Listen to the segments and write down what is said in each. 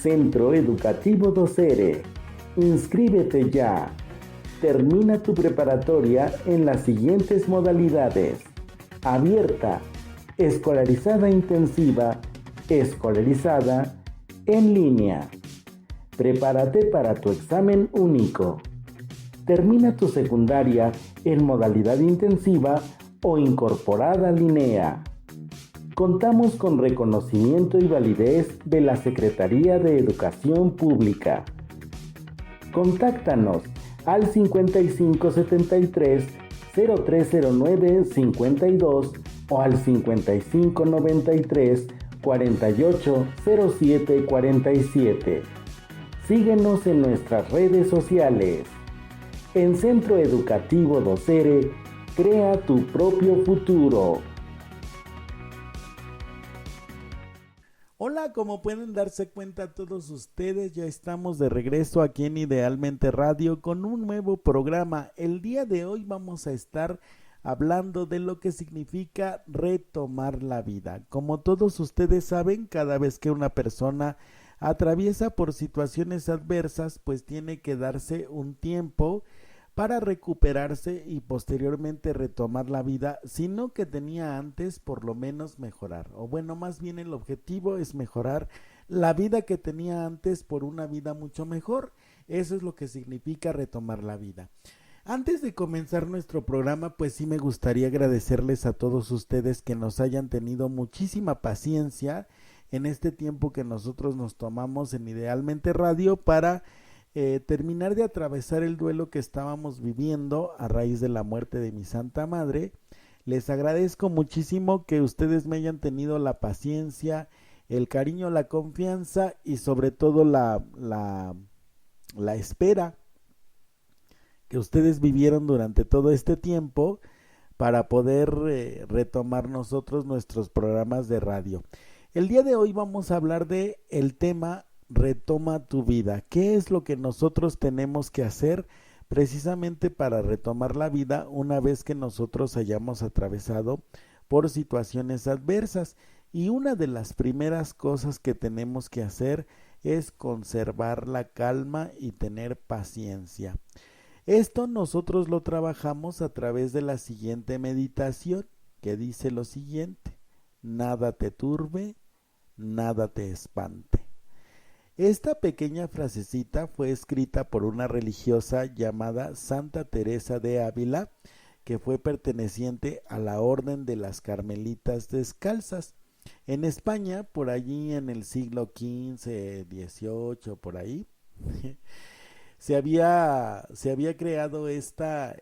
Centro Educativo Docere. Inscríbete ya. Termina tu preparatoria en las siguientes modalidades: abierta, escolarizada intensiva, escolarizada, en línea. Prepárate para tu examen único. Termina tu secundaria en modalidad intensiva o incorporada LINEA. Contamos con reconocimiento y validez de la Secretaría de Educación Pública. Contáctanos al 5573 0309 52 o al 5593 4807 47. Síguenos en nuestras redes sociales. En Centro Educativo Docere, crea tu propio futuro. Hola, como pueden darse cuenta todos ustedes, ya estamos de regreso aquí en Idealmente Radio con un nuevo programa. El día de hoy vamos a estar hablando de lo que significa retomar la vida. Como todos ustedes saben, cada vez que una persona atraviesa por situaciones adversas, pues tiene que darse un tiempo para recuperarse y posteriormente retomar la vida, sino que tenía antes por lo menos mejorar, o bueno, más bien el objetivo es mejorar la vida que tenía antes por una vida mucho mejor. Eso es lo que significa retomar la vida. Antes de comenzar nuestro programa, pues sí me gustaría agradecerles a todos ustedes que nos hayan tenido muchísima paciencia en este tiempo que nosotros nos tomamos en Idealmente Radio para terminar de atravesar el duelo que estábamos viviendo a raíz de la muerte de mi Santa Madre. Les agradezco muchísimo que ustedes me hayan tenido la paciencia, el cariño, la confianza y sobre todo la espera que ustedes vivieron durante todo este tiempo para poder retomar nosotros nuestros programas de radio. El día de hoy vamos a hablar de el tema Retoma tu vida. ¿Qué es lo que nosotros tenemos que hacer precisamente para retomar la vida una vez que nosotros hayamos atravesado por situaciones adversas? Y una de las primeras cosas que tenemos que hacer es conservar la calma y tener paciencia. Esto nosotros lo trabajamos a través de la siguiente meditación, que dice lo siguiente: nada te turbe, nada te espante. Esta pequeña frasecita fue escrita por una religiosa llamada Santa Teresa de Ávila, que fue perteneciente a la Orden de las Carmelitas Descalzas. En España, por allí en el siglo XV, XVIII, por ahí, se había creado esta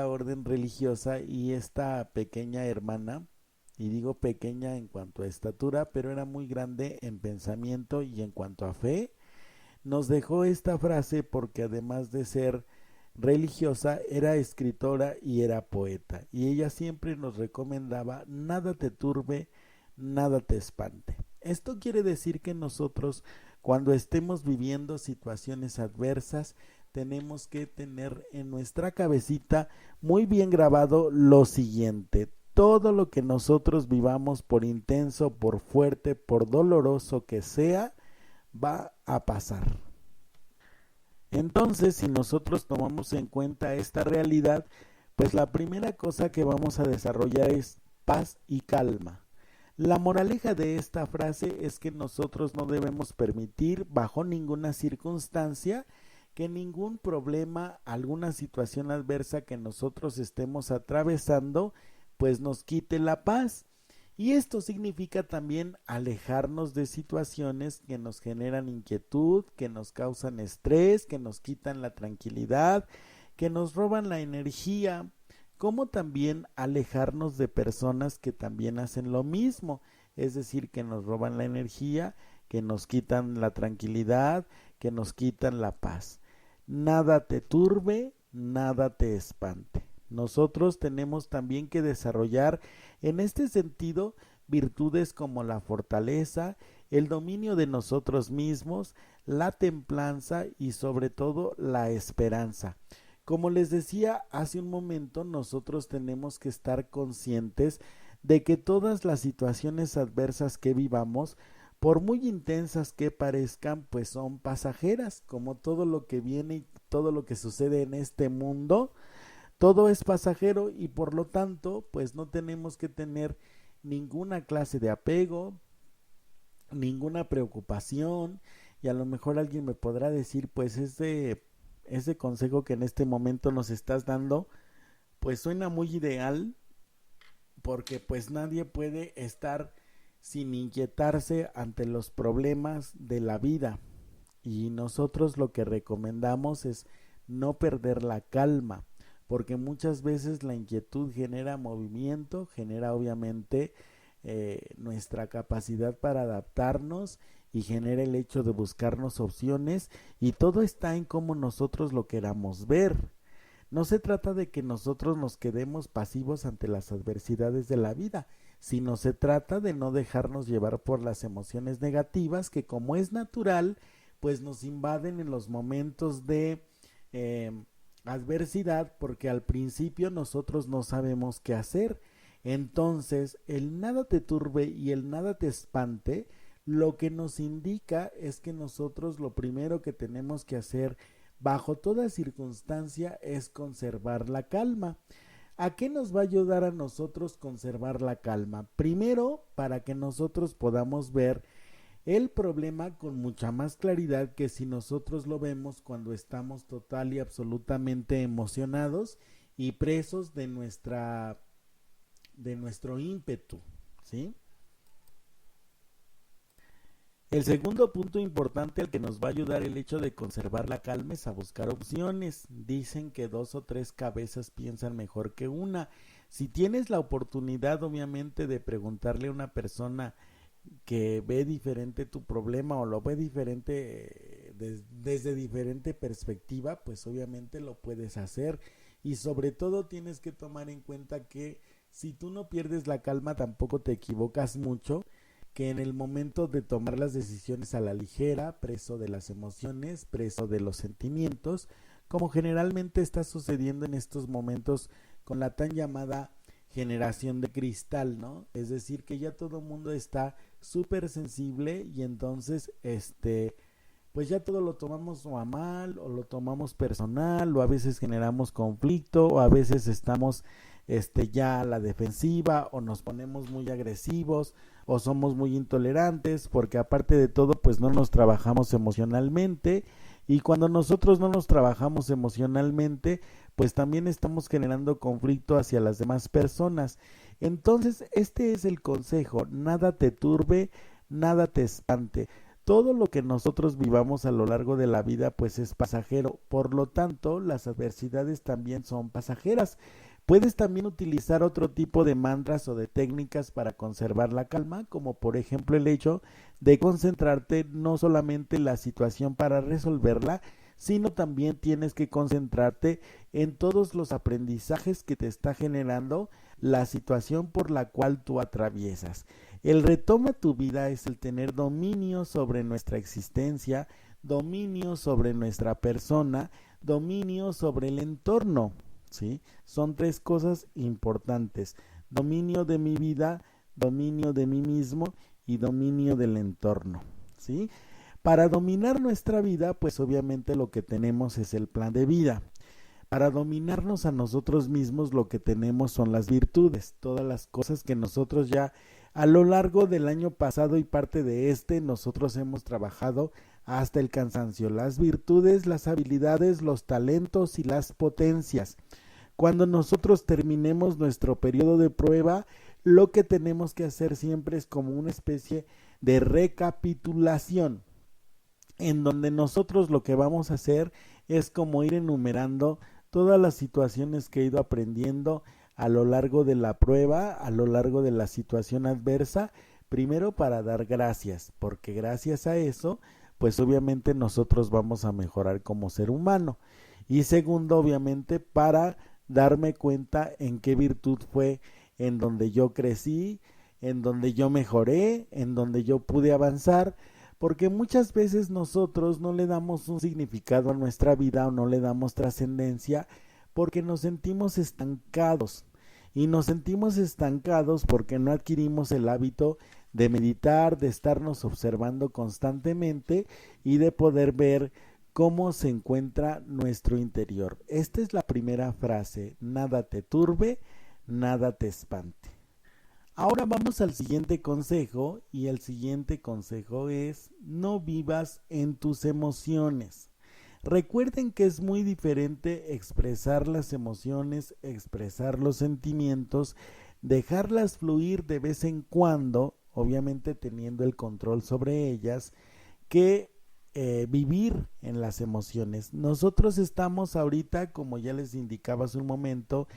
orden religiosa, y esta pequeña hermana, y digo pequeña en cuanto a estatura, pero era muy grande en pensamiento y en cuanto a fe, nos dejó esta frase porque además de ser religiosa, era escritora y era poeta, y ella siempre nos recomendaba: nada te turbe, nada te espante. Esto quiere decir que nosotros, cuando estemos viviendo situaciones adversas, tenemos que tener en nuestra cabecita muy bien grabado lo siguiente: todo lo que nosotros vivamos, por intenso, por fuerte, por doloroso que sea, va a pasar. Entonces, si nosotros tomamos en cuenta esta realidad, pues la primera cosa que vamos a desarrollar es paz y calma. La moraleja de esta frase es que nosotros no debemos permitir bajo ninguna circunstancia que ningún problema, alguna situación adversa que nosotros estemos atravesando, pues nos quite la paz. Y esto significa también alejarnos de situaciones que nos generan inquietud, que nos causan estrés, que nos quitan la tranquilidad, que nos roban la energía, como también alejarnos de personas que también hacen lo mismo, es decir, que nos roban la energía, que nos quitan la tranquilidad, que nos quitan la paz. Nada te turbe, nada te espante. Nosotros tenemos también que desarrollar en este sentido virtudes como la fortaleza, el dominio de nosotros mismos, la templanza y sobre todo la esperanza. Como les decía hace un momento, nosotros tenemos que estar conscientes de que todas las situaciones adversas que vivamos, por muy intensas que parezcan, pues son pasajeras, como todo lo que viene y todo lo que sucede en este mundo, todo es pasajero y por lo tanto, pues no tenemos que tener ninguna clase de apego, ninguna preocupación, y a lo mejor alguien me podrá decir, pues ese consejo que en este momento nos estás dando, pues suena muy ideal, porque pues nadie puede estar sin inquietarse ante los problemas de la vida, y nosotros lo que recomendamos es no perder la calma, porque muchas veces la inquietud genera movimiento, genera obviamente nuestra capacidad para adaptarnos y genera el hecho de buscarnos opciones, y todo está en cómo nosotros lo queramos ver. No se trata de que nosotros nos quedemos pasivos ante las adversidades de la vida, sino se trata de no dejarnos llevar por las emociones negativas que, como es natural, pues nos invaden en los momentos de eh, adversidad, porque al principio nosotros no sabemos qué hacer. Entonces, el nada te turbe y el nada te espante, lo que nos indica es que nosotros lo primero que tenemos que hacer bajo toda circunstancia es conservar la calma. ¿A qué nos va a ayudar a nosotros conservar la calma? Primero, para que nosotros podamos ver el problema con mucha más claridad que si nosotros lo vemos cuando estamos total y absolutamente emocionados y presos de nuestro ímpetu, ¿sí? El segundo punto importante al que nos va a ayudar el hecho de conservar la calma es a buscar opciones. Dicen que 2 o 3 cabezas piensan mejor que una. Si tienes la oportunidad, obviamente, de preguntarle a una persona que ve diferente tu problema o lo ve diferente desde diferente perspectiva, pues obviamente lo puedes hacer. Y sobre todo tienes que tomar en cuenta que si tú no pierdes la calma, tampoco te equivocas mucho, que en el momento de tomar las decisiones a la ligera, preso de las emociones, preso de los sentimientos, como generalmente está sucediendo en estos momentos con la tan llamada generación de cristal, ¿no? Es decir, que ya todo el mundo está súper sensible y entonces, pues ya todo lo tomamos o a mal o lo tomamos personal, o a veces generamos conflicto, o a veces estamos ya a la defensiva, o nos ponemos muy agresivos, o somos muy intolerantes, porque aparte de todo pues no nos trabajamos emocionalmente, y cuando nosotros no nos trabajamos emocionalmente pues también estamos generando conflicto hacia las demás personas. Entonces este es el consejo: nada te turbe, nada te espante. Todo lo que nosotros vivamos a lo largo de la vida pues es pasajero, por lo tanto las adversidades también son pasajeras. Puedes también utilizar otro tipo de mantras o de técnicas para conservar la calma, como por ejemplo el hecho de concentrarte no solamente en la situación para resolverla, sino también tienes que concentrarte en todos los aprendizajes que te está generando la situación por la cual tú atraviesas. El retoma tu vida es el tener dominio sobre nuestra existencia, dominio sobre nuestra persona, dominio sobre el entorno, ¿sí? Son 3 cosas importantes: dominio de mi vida, dominio de mí mismo y dominio del entorno, ¿sí? Para dominar nuestra vida, pues obviamente lo que tenemos es el plan de vida. Para dominarnos a nosotros mismos, lo que tenemos son las virtudes, todas las cosas que nosotros ya a lo largo del año pasado y parte de nosotros hemos trabajado hasta el cansancio: las virtudes, las habilidades, los talentos y las potencias. Cuando nosotros terminemos nuestro periodo de prueba, lo que tenemos que hacer siempre es como una especie de recapitulación, en donde nosotros lo que vamos a hacer es como ir enumerando todas las situaciones que he ido aprendiendo a lo largo de la prueba, a lo largo de la situación adversa, primero para dar gracias, porque gracias a eso, pues obviamente nosotros vamos a mejorar como ser humano. Y segundo, obviamente, para darme cuenta en qué virtud fue en donde yo crecí, en donde yo mejoré, en donde yo pude avanzar, porque muchas veces nosotros no le damos un significado a nuestra vida o no le damos trascendencia porque nos sentimos estancados. Y nos sentimos estancados porque no adquirimos el hábito de meditar, de estarnos observando constantemente y de poder ver cómo se encuentra nuestro interior. Esta es la primera frase: nada te turbe, nada te espante. Ahora vamos al siguiente consejo, y el siguiente consejo es: no vivas en tus emociones. Recuerden que es muy diferente expresar las emociones, expresar los sentimientos, dejarlas fluir de vez en cuando, obviamente teniendo el control sobre ellas, que vivir en las emociones. Nosotros estamos ahorita, como ya les indicaba hace un momento,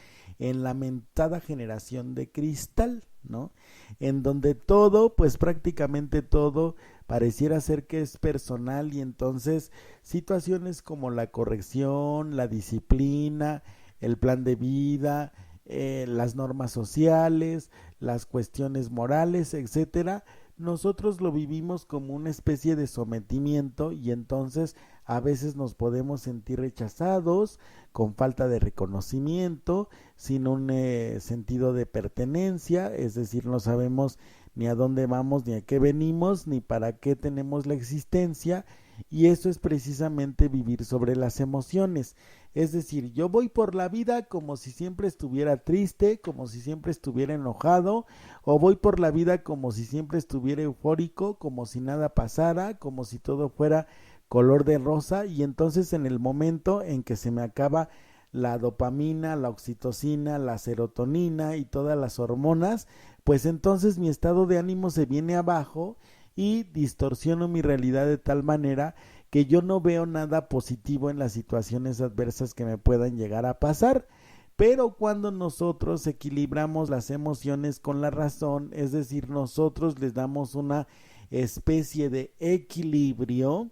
en la mentada generación de cristal, ¿no? En donde todo, pues prácticamente todo, pareciera ser que es personal, y entonces situaciones como la corrección, la disciplina, el plan de vida, las normas sociales, las cuestiones morales, etcétera, nosotros lo vivimos como una especie de sometimiento, y entonces a veces nos podemos sentir rechazados, con falta de reconocimiento, sin un sentido de pertenencia, es decir, no sabemos ni a dónde vamos, ni a qué venimos, ni para qué tenemos la existencia, y eso es precisamente vivir sobre las emociones. Es decir, yo voy por la vida como si siempre estuviera triste, como si siempre estuviera enojado, o voy por la vida como si siempre estuviera eufórico, como si nada pasara, como si todo fuera color de rosa, y entonces en el momento en que se me acaba la dopamina, la oxitocina, la serotonina y todas las hormonas, pues entonces mi estado de ánimo se viene abajo y distorsiono mi realidad de tal manera que yo no veo nada positivo en las situaciones adversas que me puedan llegar a pasar. Pero cuando nosotros equilibramos las emociones con la razón, es decir, nosotros les damos una especie de equilibrio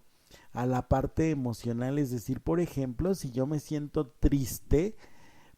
a la parte emocional, es decir, por ejemplo, si yo me siento triste,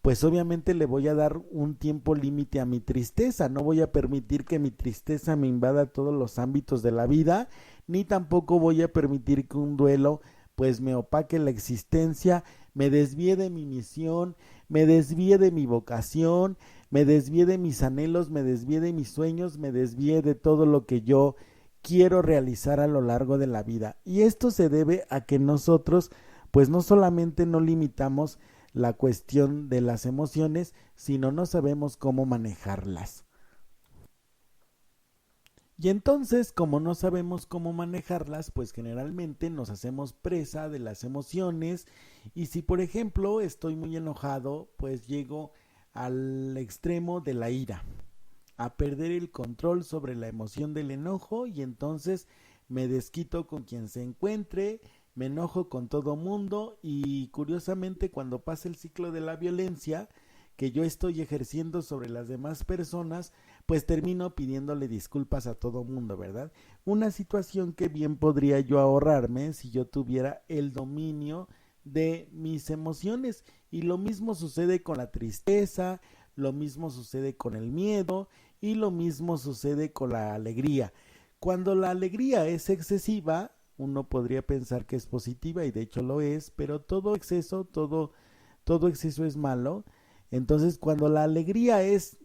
pues obviamente le voy a dar un tiempo límite a mi tristeza, no voy a permitir que mi tristeza me invada todos los ámbitos de la vida, ni tampoco voy a permitir que un duelo pues me opaque la existencia, me desvíe de mi misión, me desvíe de mi vocación, me desvíe de mis anhelos, me desvíe de mis sueños, me desvíe de todo lo que yo quiero realizar a lo largo de la vida. Y esto se debe a que nosotros pues no solamente no limitamos la cuestión de las emociones, sino no sabemos cómo manejarlas. Y entonces, como no sabemos cómo manejarlas, pues generalmente nos hacemos presa de las emociones, y si por ejemplo estoy muy enojado, pues llego al extremo de la ira, a perder el control sobre la emoción del enojo, y entonces me desquito con quien se encuentre, me enojo con todo mundo, y curiosamente cuando pasa el ciclo de la violencia que yo estoy ejerciendo sobre las demás personas, pues termino pidiéndole disculpas a todo mundo, ¿verdad? Una situación que bien podría yo ahorrarme si yo tuviera el dominio de mis emociones. Y lo mismo sucede con la tristeza, lo mismo sucede con el miedo, y lo mismo sucede con la alegría. Cuando la alegría es excesiva, uno podría pensar que es positiva, y de hecho lo es, pero todo exceso, todo exceso es malo. Entonces, cuando la alegría es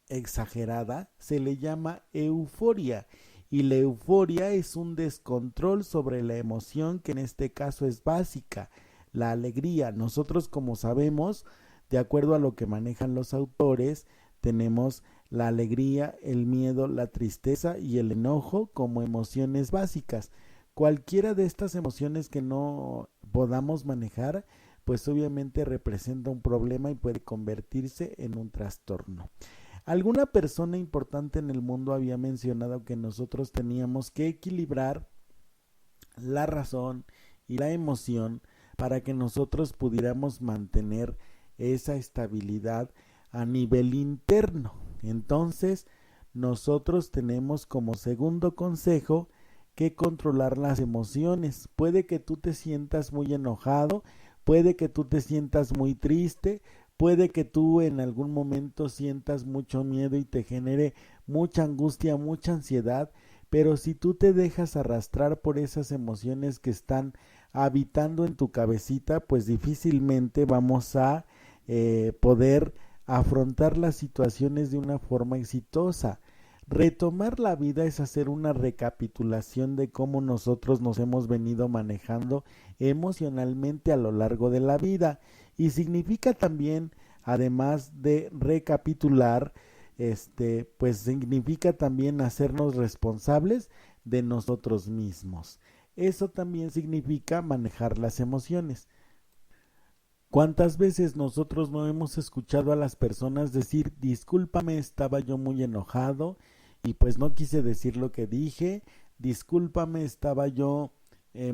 exagerada, se le llama euforia, y la euforia es un descontrol sobre la emoción, que en este caso es básica, la alegría. Nosotros, como sabemos, de acuerdo a lo que manejan los autores, tenemos la alegría, el miedo, la tristeza y el enojo como emociones básicas. Cualquiera de estas emociones que no podamos manejar, pues obviamente representa un problema y puede convertirse en un trastorno. Alguna persona importante en el mundo había mencionado que nosotros teníamos que equilibrar la razón y la emoción para que nosotros pudiéramos mantener esa estabilidad a nivel interno. Entonces, nosotros tenemos como segundo consejo que controlar las emociones. Puede que tú te sientas muy enojado, puede que tú te sientas muy triste, puede que tú en algún momento sientas mucho miedo y te genere mucha angustia, mucha ansiedad, pero si tú te dejas arrastrar por esas emociones que están habitando en tu cabecita, pues difícilmente vamos a poder afrontar las situaciones de una forma exitosa. Retomar la vida es hacer una recapitulación de cómo nosotros nos hemos venido manejando emocionalmente a lo largo de la vida y significa también, además de recapitular, pues significa también hacernos responsables de nosotros mismos. Eso también significa manejar las emociones. ¿Cuántas veces nosotros no hemos escuchado a las personas decir, discúlpame, estaba yo muy enojado y pues no quise decir lo que dije, discúlpame, estaba yo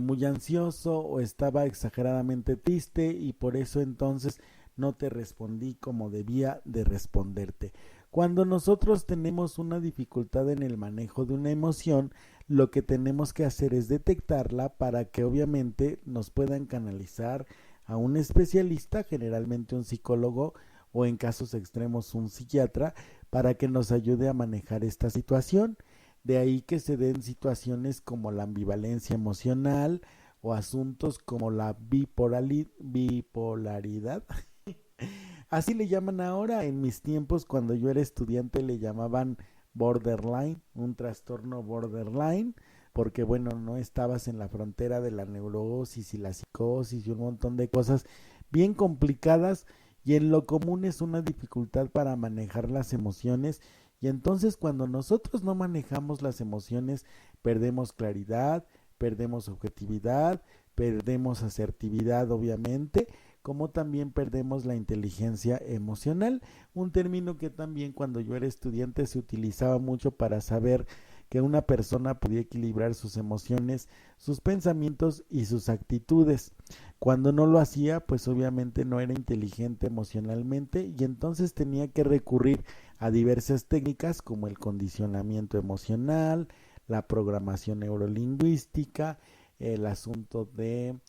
muy ansioso o estaba exageradamente triste y por eso entonces no te respondí como debía de responderte? Cuando nosotros tenemos una dificultad en el manejo de una emoción, lo que tenemos que hacer es detectarla para que obviamente nos puedan canalizar a un especialista, generalmente un psicólogo o en casos extremos un psiquiatra, para que nos ayude a manejar esta situación. De ahí que se den situaciones como la ambivalencia emocional o asuntos como la bipolaridad. Así le llaman ahora. En mis tiempos, cuando yo era estudiante, le llamaban borderline, un trastorno borderline, porque bueno, no estabas en la frontera de la neurosis y la psicosis y un montón de cosas bien complicadas, y en lo común es una dificultad para manejar las emociones. Y entonces cuando nosotros no manejamos las emociones, perdemos claridad, perdemos objetividad, perdemos asertividad obviamente, como también perdemos la inteligencia emocional, un término que también cuando yo era estudiante se utilizaba mucho para saber que una persona podía equilibrar sus emociones, sus pensamientos y sus actitudes. Cuando no lo hacía, pues obviamente no era inteligente emocionalmente y entonces tenía que recurrir a diversas técnicas como el condicionamiento emocional, la programación neurolingüística, el asunto de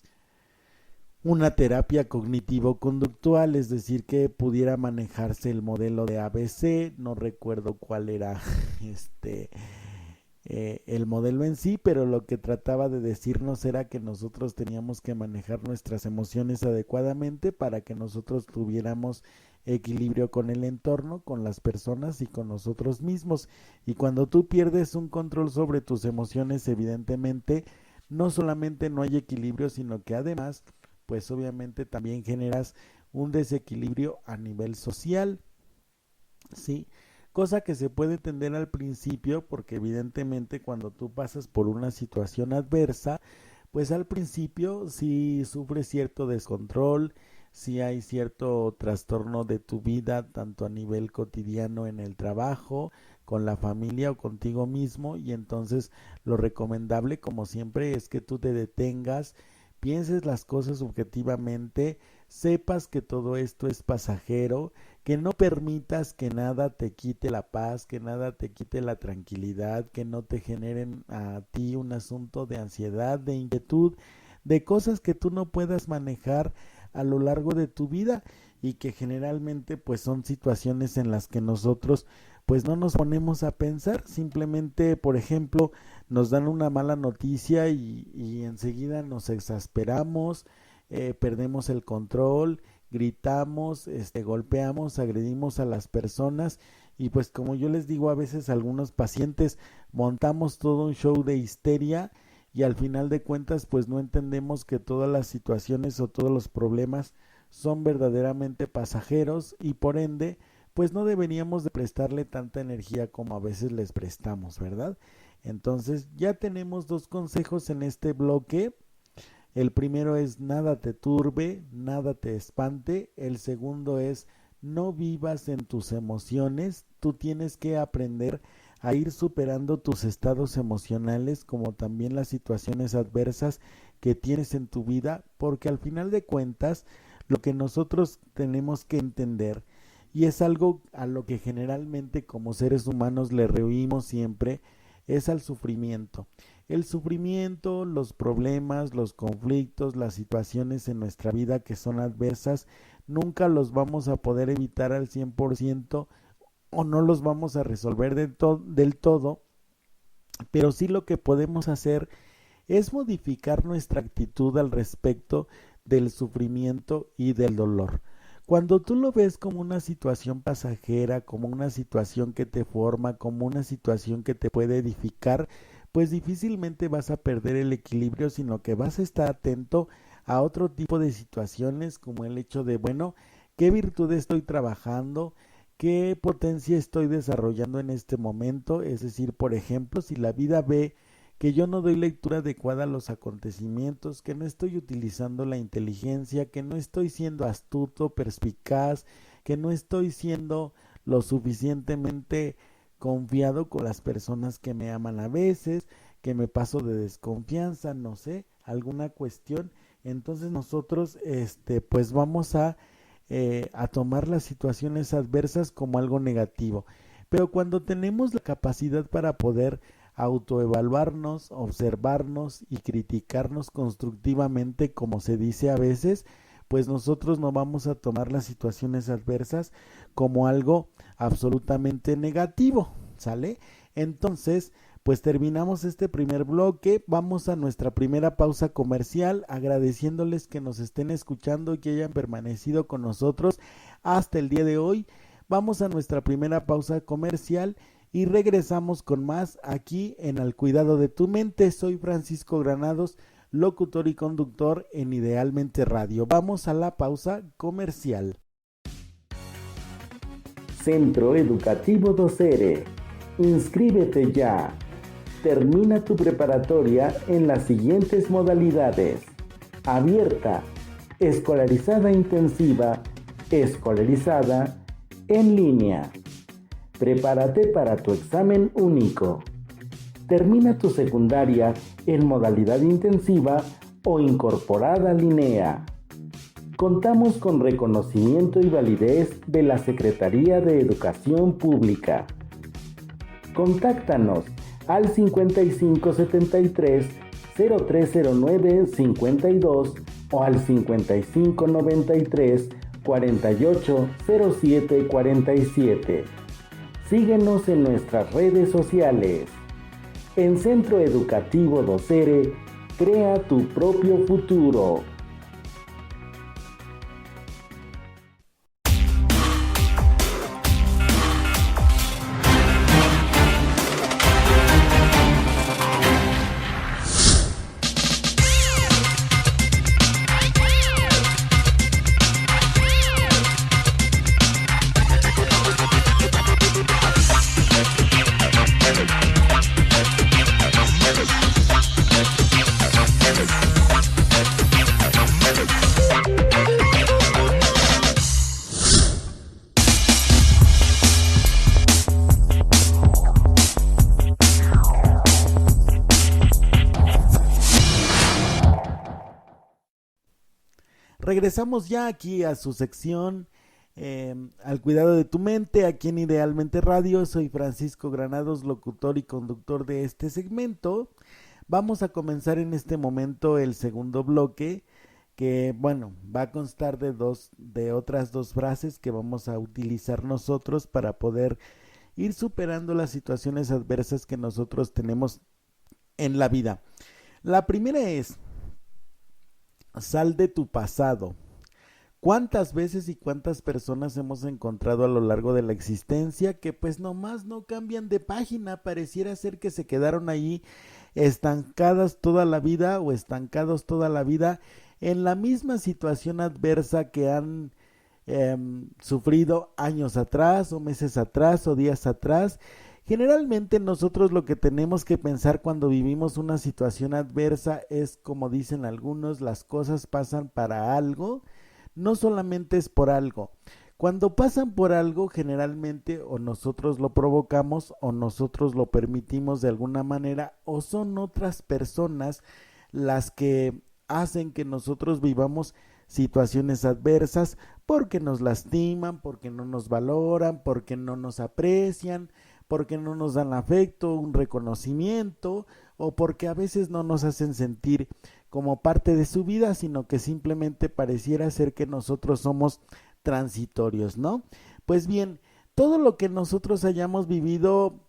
una terapia cognitivo-conductual, es decir, que pudiera manejarse el modelo de ABC. No recuerdo cuál era el modelo en sí, pero lo que trataba de decirnos era que nosotros teníamos que manejar nuestras emociones adecuadamente para que nosotros tuviéramos equilibrio con el entorno, con las personas y con nosotros mismos. Y cuando tú pierdes un control sobre tus emociones, evidentemente no solamente no hay equilibrio, sino que además pues obviamente también generas un desequilibrio a nivel social, ¿sí? Cosa que se puede entender al principio porque evidentemente cuando tú pasas por una situación adversa, pues al principio sí sufres cierto descontrol, sí hay cierto trastorno de tu vida, tanto a nivel cotidiano en el trabajo, con la familia o contigo mismo, y entonces lo recomendable, como siempre, es que tú te detengas, pienses las cosas objetivamente, sepas que todo esto es pasajero, que no permitas que nada te quite la paz, que nada te quite la tranquilidad, que no te generen a ti un asunto de ansiedad, de inquietud, de cosas que tú no puedas manejar a lo largo de tu vida y que generalmente pues son situaciones en las que nosotros pues no nos ponemos a pensar, simplemente por ejemplo nos dan una mala noticia y enseguida nos exasperamos, perdemos el control, gritamos, golpeamos, agredimos a las personas y pues como yo les digo a veces a algunos pacientes montamos todo un show de histeria y al final de cuentas pues no entendemos que todas las situaciones o todos los problemas son verdaderamente pasajeros y por ende pues no deberíamos de prestarle tanta energía como a veces les prestamos, ¿verdad? Entonces ya tenemos dos consejos en este bloque. El primero es nada te turbe, nada te espante. El segundo es no vivas en tus emociones. Tú tienes que aprender a ir superando tus estados emocionales como también las situaciones adversas que tienes en tu vida, porque al final de cuentas lo que nosotros tenemos que entender, y es algo a lo que generalmente como seres humanos le rehuimos siempre, es al sufrimiento. El sufrimiento, los problemas, los conflictos, las situaciones en nuestra vida que son adversas, nunca los vamos a poder evitar al 100% o no los vamos a resolver del todo, pero sí lo que podemos hacer es modificar nuestra actitud al respecto del sufrimiento y del dolor. Cuando tú lo ves como una situación pasajera, como una situación que te forma, como una situación que te puede edificar, pues difícilmente vas a perder el equilibrio, sino que vas a estar atento a otro tipo de situaciones, como el hecho de, bueno, ¿qué virtud estoy trabajando? ¿Qué potencia estoy desarrollando en este momento? Es decir, por ejemplo, si la vida ve que yo no doy lectura adecuada a los acontecimientos, que no estoy utilizando la inteligencia, que no estoy siendo astuto, perspicaz, que no estoy siendo lo suficientemente confiado con las personas que me aman a veces, que me paso de desconfianza, no sé, alguna cuestión, entonces nosotros pues vamos a tomar las situaciones adversas como algo negativo. Pero cuando tenemos la capacidad para poder autoevaluarnos, observarnos y criticarnos constructivamente, como se dice a veces, pues nosotros no vamos a tomar las situaciones adversas como algo absolutamente negativo, ¿sale? Entonces, pues terminamos este primer bloque, vamos a nuestra primera pausa comercial, agradeciéndoles que nos estén escuchando y que hayan permanecido con nosotros hasta el día de hoy. Vamos a nuestra primera pausa comercial y regresamos con más aquí en Al Cuidado de tu Mente. Soy Francisco Granados, locutor y conductor en Idealmente Radio. Vamos a la pausa comercial. Centro Educativo Docere. Inscríbete ya. Termina tu preparatoria en las siguientes modalidades: abierta, escolarizada intensiva, escolarizada, en línea. Prepárate para tu examen único. Termina tu secundaria en modalidad intensiva o incorporada LINEA. Contamos con reconocimiento y validez de la Secretaría de Educación Pública. Contáctanos al 5573 0309 52 o al 5593 4807 47. Síguenos en nuestras redes sociales. En Centro Educativo Docere, crea tu propio futuro. Regresamos ya aquí a su sección Al Cuidado de tu Mente, aquí en Idealmente Radio. Soy Francisco Granados, locutor y conductor de este segmento. Vamos a comenzar en este momento el segundo bloque, que bueno, va a constar de otras dos frases que vamos a utilizar nosotros para poder ir superando las situaciones adversas que nosotros tenemos en la vida. La primera es: sal de tu pasado. ¿Cuántas veces y cuántas personas hemos encontrado a lo largo de la existencia que pues nomás no cambian de página? Pareciera ser que se quedaron ahí estancadas toda la vida o estancados toda la vida en la misma situación adversa que han sufrido años atrás o meses atrás o días atrás. Generalmente nosotros lo que tenemos que pensar cuando vivimos una situación adversa es, como dicen algunos, las cosas pasan para algo, no solamente es por algo. Cuando pasan por algo, generalmente o nosotros lo provocamos o nosotros lo permitimos de alguna manera, o son otras personas las que hacen que nosotros vivamos situaciones adversas porque nos lastiman, porque no nos valoran, porque no nos aprecian, porque no nos dan afecto, un reconocimiento, o porque a veces no nos hacen sentir como parte de su vida, sino que simplemente pareciera ser que nosotros somos transitorios, ¿no? Pues bien, todo lo que nosotros hayamos vivido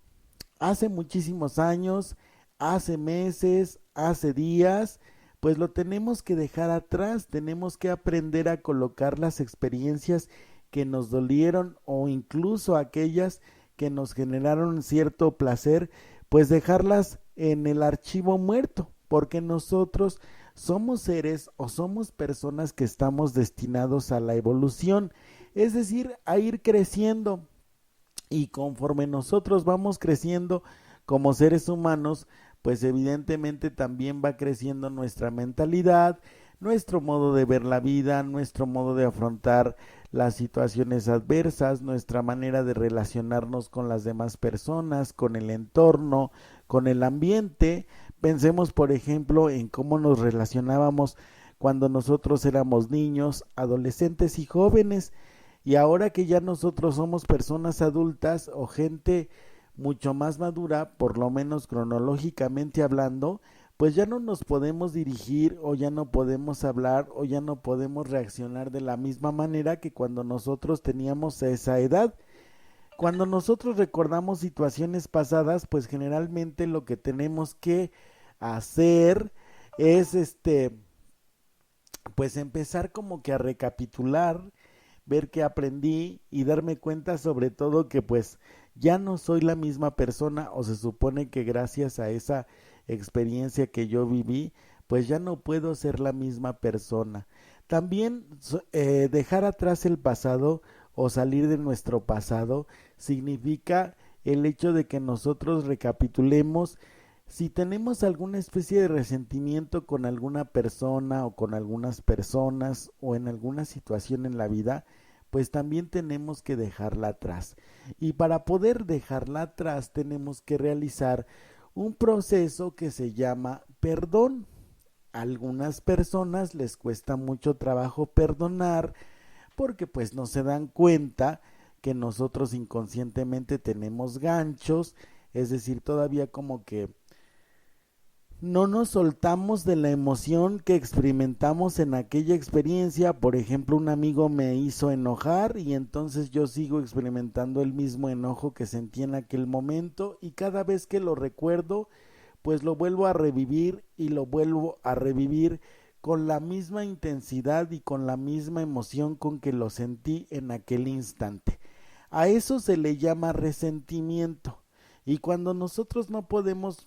hace muchísimos años, hace meses, hace días, pues lo tenemos que dejar atrás, tenemos que aprender a colocar las experiencias que nos dolieron o incluso aquellas que nos generaron cierto placer, pues dejarlas en el archivo muerto, porque nosotros somos seres o somos personas que estamos destinados a la evolución, es decir, a ir creciendo, y conforme nosotros vamos creciendo como seres humanos, pues evidentemente también va creciendo nuestra mentalidad, nuestro modo de ver la vida, nuestro modo de afrontar las situaciones adversas, nuestra manera de relacionarnos con las demás personas, con el entorno, con el ambiente. Pensemos, por ejemplo, en cómo nos relacionábamos cuando nosotros éramos niños, adolescentes y jóvenes, y ahora que ya nosotros somos personas adultas o gente mucho más madura, por lo menos cronológicamente hablando, pues ya no nos podemos dirigir o ya no podemos hablar o ya no podemos reaccionar de la misma manera que cuando nosotros teníamos esa edad. Cuando nosotros recordamos situaciones pasadas, pues generalmente lo que tenemos que hacer es pues empezar como que a recapitular, ver qué aprendí y darme cuenta sobre todo que pues ya no soy la misma persona, o se supone que gracias a esa experiencia que yo viví, pues ya no puedo ser la misma persona. También dejar atrás el pasado o salir de nuestro pasado significa el hecho de que nosotros recapitulemos si tenemos alguna especie de resentimiento con alguna persona o con algunas personas o en alguna situación en la vida, pues también tenemos que dejarla atrás. Y para poder dejarla atrás tenemos que realizar un proceso que se llama perdón. A algunas personas les cuesta mucho trabajo perdonar porque pues no se dan cuenta que nosotros inconscientemente tenemos ganchos, es decir, todavía como que no nos soltamos de la emoción que experimentamos en aquella experiencia. Por ejemplo, un amigo me hizo enojar y entonces yo sigo experimentando el mismo enojo que sentí en aquel momento, y cada vez que lo recuerdo, pues lo vuelvo a revivir y lo vuelvo a revivir con la misma intensidad y con la misma emoción con que lo sentí en aquel instante. A eso se le llama resentimiento. Y cuando nosotros no podemos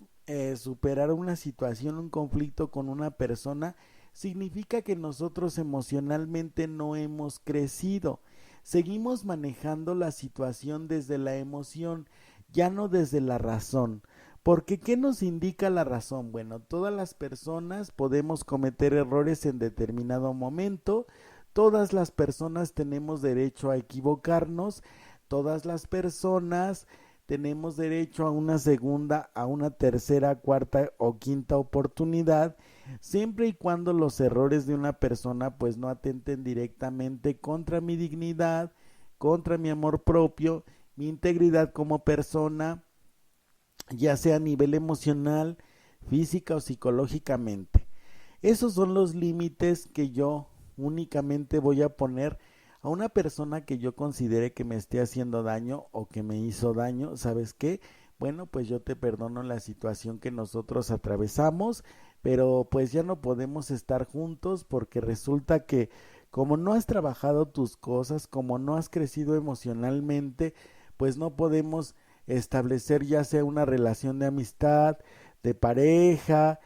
superar una situación, un conflicto con una persona, significa que nosotros emocionalmente no hemos crecido. Seguimos manejando la situación desde la emoción, ya no desde la razón. Porque ¿qué nos indica la razón? Bueno, todas las personas podemos cometer errores en determinado momento, todas las personas tenemos derecho a equivocarnos, todas las personas tenemos derecho a una segunda, a una tercera, cuarta o quinta oportunidad, siempre y cuando los errores de una persona pues no atenten directamente contra mi dignidad, contra mi amor propio, mi integridad como persona, ya sea a nivel emocional, física o psicológicamente. Esos son los límites que yo únicamente voy a poner a una persona que yo considere que me esté haciendo daño o que me hizo daño. ¿Sabes qué? Bueno, pues yo te perdono la situación que nosotros atravesamos, pero pues ya no podemos estar juntos porque resulta que como no has trabajado tus cosas, como no has crecido emocionalmente, pues no podemos establecer ya sea una relación de amistad, de pareja,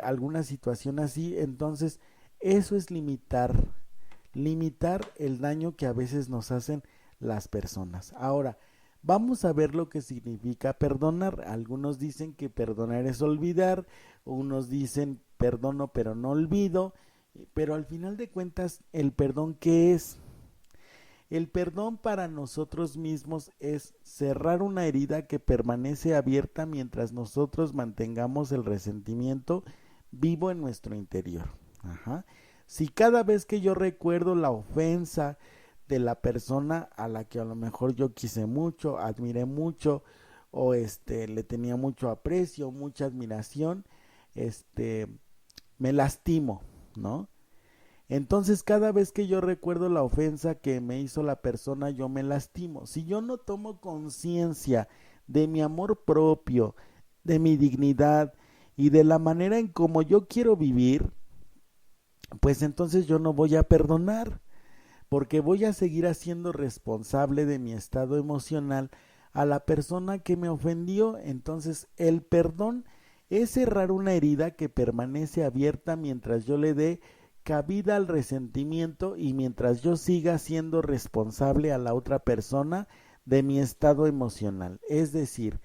alguna situación así. Entonces, eso es limitar el daño que a veces nos hacen las personas. Ahora, vamos a ver lo que significa perdonar. Algunos dicen que perdonar es olvidar, unos dicen perdono pero no olvido, pero al final de cuentas, ¿el perdón qué es? El perdón para nosotros mismos es cerrar una herida que permanece abierta mientras nosotros mantengamos el resentimiento vivo en nuestro interior. Ajá. Si cada vez que yo recuerdo la ofensa de la persona a la que a lo mejor yo quise mucho, admiré mucho, o le tenía mucho aprecio, mucha admiración, me lastimo, ¿no? Entonces cada vez que yo recuerdo la ofensa que me hizo la persona, yo me lastimo. Si yo no tomo conciencia de mi amor propio, de mi dignidad y de la manera en como yo quiero vivir, pues entonces yo no voy a perdonar, porque voy a seguir haciendo responsable de mi estado emocional a la persona que me ofendió. Entonces el perdón es cerrar una herida que permanece abierta mientras yo le dé cabida al resentimiento y mientras yo siga siendo responsable a la otra persona de mi estado emocional. Es decir,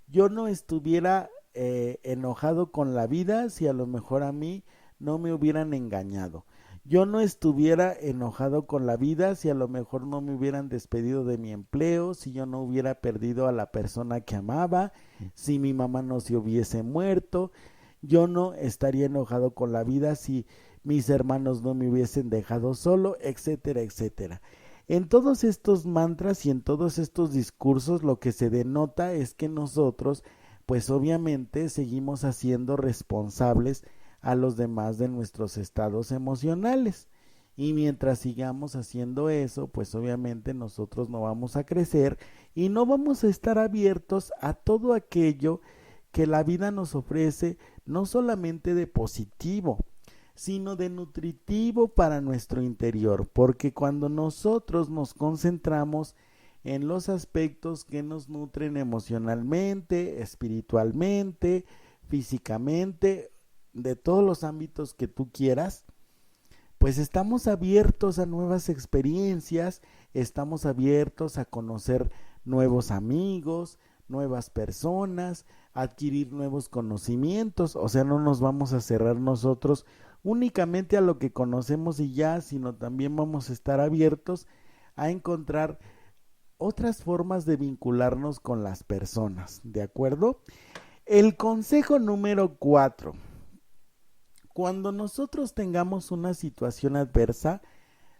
yo no estuviera enojado con la vida si a lo mejor a mí no me hubieran engañado. Yo no estuviera enojado con la vida si a lo mejor no me hubieran despedido de mi empleo, si yo no hubiera perdido a la persona que amaba, si mi mamá no se hubiese muerto. Yo no estaría enojado con la vida si mis hermanos no me hubiesen dejado solo, etcétera, etcétera. En todos estos mantras y en todos estos discursos lo que se denota es que nosotros, pues obviamente seguimos haciendo responsables a los demás de nuestros estados emocionales. Y mientras sigamos haciendo eso, pues obviamente nosotros no vamos a crecer y no vamos a estar abiertos a todo aquello que la vida nos ofrece, no solamente de positivo, sino de nutritivo para nuestro interior, porque cuando nosotros nos concentramos en los aspectos que nos nutren emocionalmente, espiritualmente, físicamente, de todos los ámbitos que tú quieras, pues estamos abiertos a nuevas experiencias, estamos abiertos a conocer nuevos amigos, nuevas personas, adquirir nuevos conocimientos. O sea, no nos vamos a cerrar nosotros únicamente a lo que conocemos y ya, sino también vamos a estar abiertos a encontrar otras formas de vincularnos con las personas, ¿de acuerdo? El consejo número 4: cuando nosotros tengamos una situación adversa,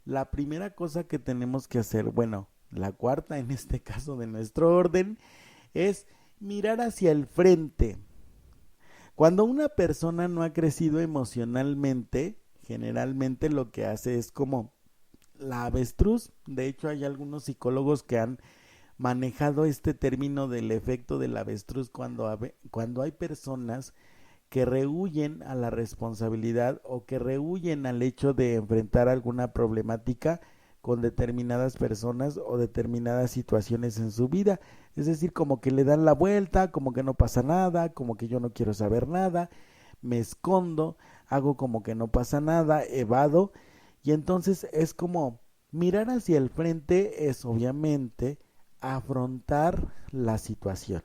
la primera cosa que tenemos que hacer, bueno, la cuarta en este caso de nuestro orden, es mirar hacia el frente. Cuando una persona no ha crecido emocionalmente, generalmente lo que hace es como la avestruz. De hecho, hay algunos psicólogos que han manejado este término del efecto del avestruz cuando hay personas que rehuyen a la responsabilidad o que rehuyen al hecho de enfrentar alguna problemática con determinadas personas o determinadas situaciones en su vida. Es decir, como que le dan la vuelta, como que no pasa nada, como que yo no quiero saber nada, me escondo, hago como que no pasa nada, evado, y entonces es como mirar hacia el frente es obviamente afrontar la situación.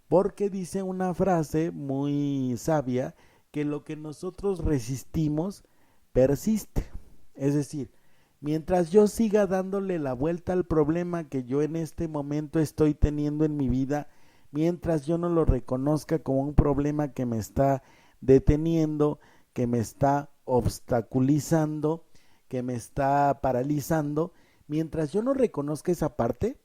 Porque dice una frase muy sabia que lo que nosotros resistimos persiste. Es decir, mientras yo siga dándole la vuelta al problema que yo en este momento estoy teniendo en mi vida, mientras yo no lo reconozca como un problema que me está deteniendo, que me está obstaculizando, que me está paralizando, mientras yo no reconozca esa parte,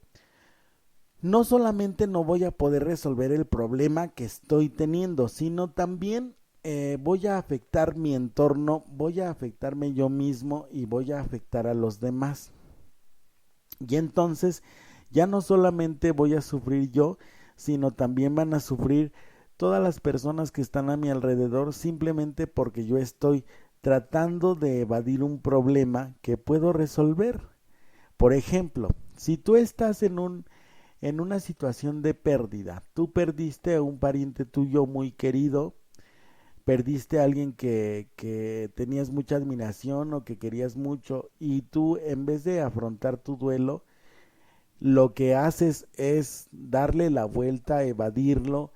no solamente no voy a poder resolver el problema que estoy teniendo, sino también voy a afectar mi entorno, voy a afectarme yo mismo y voy a afectar a los demás. Y entonces ya no solamente voy a sufrir yo, sino también van a sufrir todas las personas que están a mi alrededor simplemente porque yo estoy tratando de evadir un problema que puedo resolver. Por ejemplo, si tú estás en una situación de pérdida, tú perdiste a un pariente tuyo muy querido, perdiste a alguien que tenías mucha admiración o que querías mucho y tú en vez de afrontar tu duelo, lo que haces es darle la vuelta, evadirlo,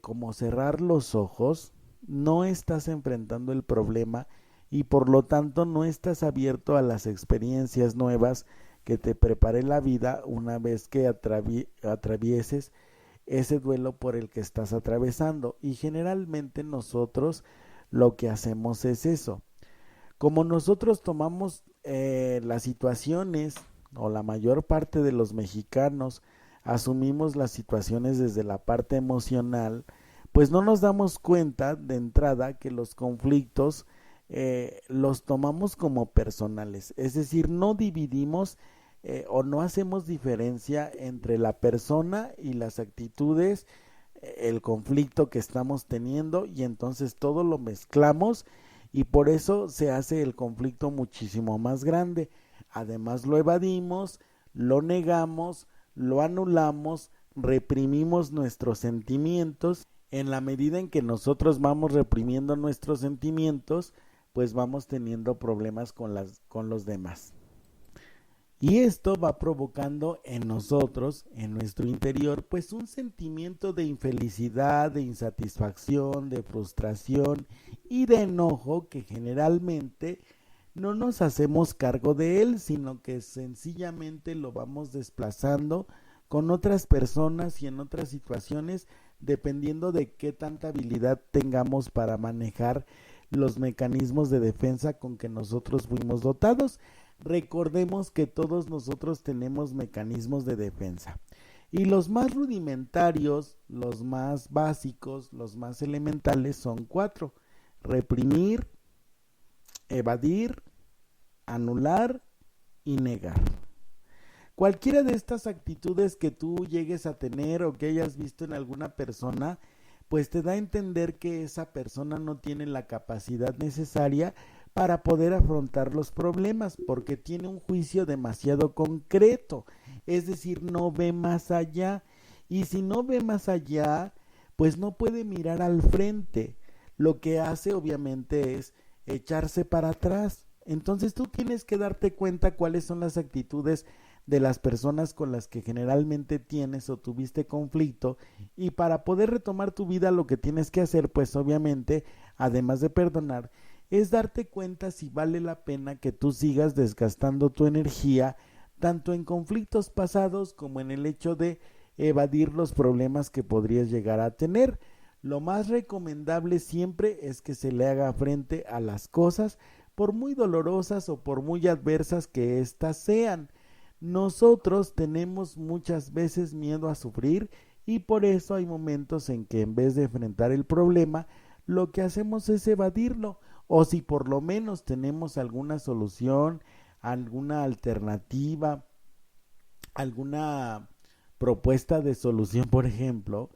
como cerrar los ojos, no estás enfrentando el problema y por lo tanto no estás abierto a las experiencias nuevas que te prepare la vida una vez que atravieses ese duelo por el que estás atravesando. Y generalmente nosotros lo que hacemos es eso. Como nosotros tomamos las situaciones, o la mayor parte de los mexicanos asumimos las situaciones desde la parte emocional, pues no nos damos cuenta de entrada que los conflictos los tomamos como personales, es decir, no dividimos o no hacemos diferencia entre la persona y las actitudes el conflicto que estamos teniendo y entonces todo lo mezclamos y por eso se hace el conflicto muchísimo más grande. Además lo evadimos, lo negamos, lo anulamos, reprimimos nuestros sentimientos. En la medida en que nosotros vamos reprimiendo nuestros sentimientos, pues vamos teniendo problemas con los demás. Y esto va provocando en nosotros, en nuestro interior, pues un sentimiento de infelicidad, de insatisfacción, de frustración y de enojo que generalmente no nos hacemos cargo de él, sino que sencillamente lo vamos desplazando con otras personas y en otras situaciones, dependiendo de qué tanta habilidad tengamos para manejar los mecanismos de defensa con que nosotros fuimos dotados. Recordemos que todos nosotros tenemos mecanismos de defensa y los más rudimentarios, los más básicos, los más elementales son 4: reprimir, evadir, anular y negar. Cualquiera de estas actitudes que tú llegues a tener o que hayas visto en alguna persona, pues te da a entender que esa persona no tiene la capacidad necesaria para poder afrontar los problemas, porque tiene un juicio demasiado concreto, es decir, no ve más allá, y si no ve más allá, pues no puede mirar al frente. Lo que hace obviamente es echarse para atrás. Entonces tú tienes que darte cuenta cuáles son las actitudes de las personas con las que generalmente tienes o tuviste conflicto, y para poder retomar tu vida lo que tienes que hacer, pues obviamente, además de perdonar, es darte cuenta si vale la pena que tú sigas desgastando tu energía tanto en conflictos pasados como en el hecho de evadir los problemas que podrías llegar a tener. Lo más recomendable siempre es que se le haga frente a las cosas, por muy dolorosas o por muy adversas que éstas sean. Nosotros tenemos muchas veces miedo a sufrir y por eso hay momentos en que en vez de enfrentar el problema, lo que hacemos es evadirlo, o si por lo menos tenemos alguna solución, alguna alternativa, alguna propuesta de solución, por ejemplo,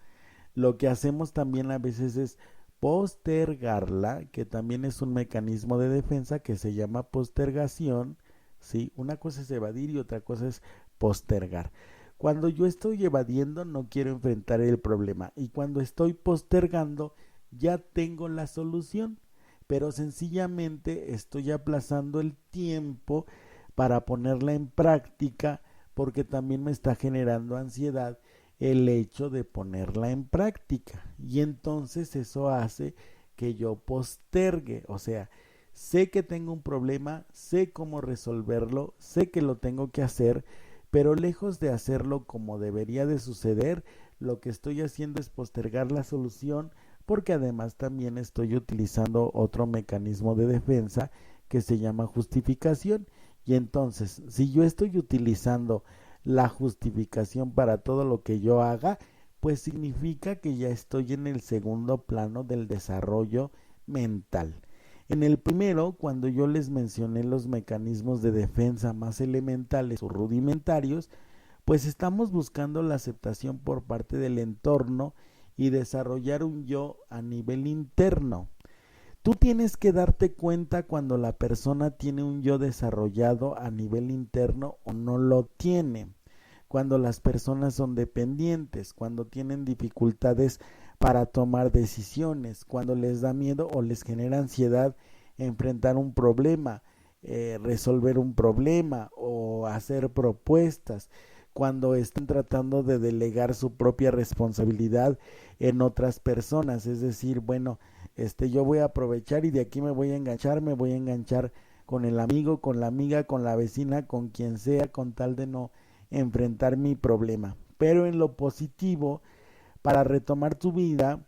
lo que hacemos también a veces es postergarla, que también es un mecanismo de defensa que se llama postergación. Sí, una cosa es evadir y otra cosa es postergar. Cuando yo estoy evadiendo no quiero enfrentar el problema, y cuando estoy postergando ya tengo la solución, pero sencillamente estoy aplazando el tiempo para ponerla en práctica, porque también me está generando ansiedad el hecho de ponerla en práctica, y entonces eso hace que yo postergue. O sea, sé que tengo un problema, sé cómo resolverlo, sé que lo tengo que hacer, pero lejos de hacerlo como debería de suceder, lo que estoy haciendo es postergar la solución, porque además también estoy utilizando otro mecanismo de defensa que se llama justificación. Y entonces, si yo estoy utilizando la justificación para todo lo que yo haga, pues significa que ya estoy en el segundo plano del desarrollo mental. En el primero, cuando yo les mencioné los mecanismos de defensa más elementales o rudimentarios, pues estamos buscando la aceptación por parte del entorno y desarrollar un yo a nivel interno. Tú tienes que darte cuenta cuando la persona tiene un yo desarrollado a nivel interno o no lo tiene. Cuando las personas son dependientes, cuando tienen dificultades para tomar decisiones, cuando les da miedo o les genera ansiedad enfrentar un problema, resolver un problema o hacer propuestas, cuando están tratando de delegar su propia responsabilidad en otras personas. Es decir, bueno, yo voy a aprovechar y de aquí me voy a enganchar con el amigo, con la amiga, con la vecina, con quien sea, con tal de no enfrentar mi problema. Pero en lo positivo, para retomar tu vida,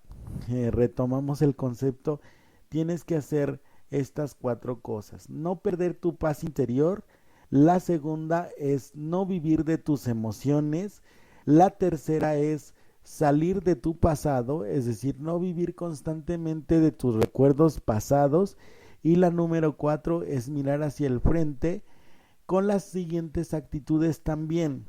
retomamos el concepto, tienes que hacer estas 4 cosas: no perder tu paz interior. La segunda es no vivir de tus emociones. La tercera es salir de tu pasado, es decir, no vivir constantemente de tus recuerdos pasados. Y la número 4 es mirar hacia el frente con las siguientes actitudes también.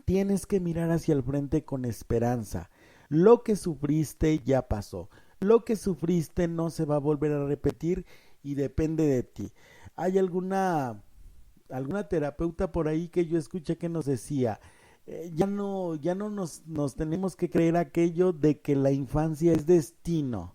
Tienes que mirar hacia el frente con esperanza, Lo que sufriste ya pasó. Lo que sufriste no se va a volver a repetir y depende de ti. Hay alguna terapeuta por ahí que yo escuché que nos decía, ya no nos tenemos que creer aquello de que la infancia es destino.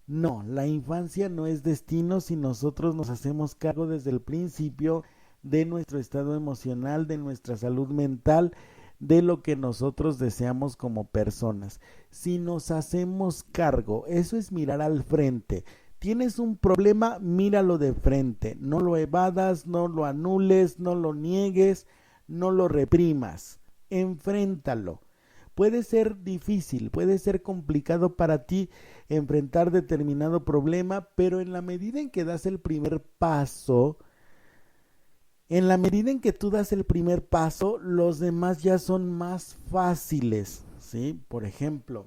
No, la infancia no es destino si nosotros nos hacemos cargo desde el principio de nuestro estado emocional, de nuestra salud mental, de lo que nosotros deseamos como personas. Si nos hacemos cargo, eso es mirar al frente. Tienes un problema, míralo de frente. No lo evadas, no lo anules, no lo niegues, no lo reprimas. Enfréntalo. Puede ser difícil, puede ser complicado para ti enfrentar determinado problema, pero en la medida en que das el primer paso, en la medida en que tú das el primer paso, los demás ya son más fáciles, ¿sí? Por ejemplo,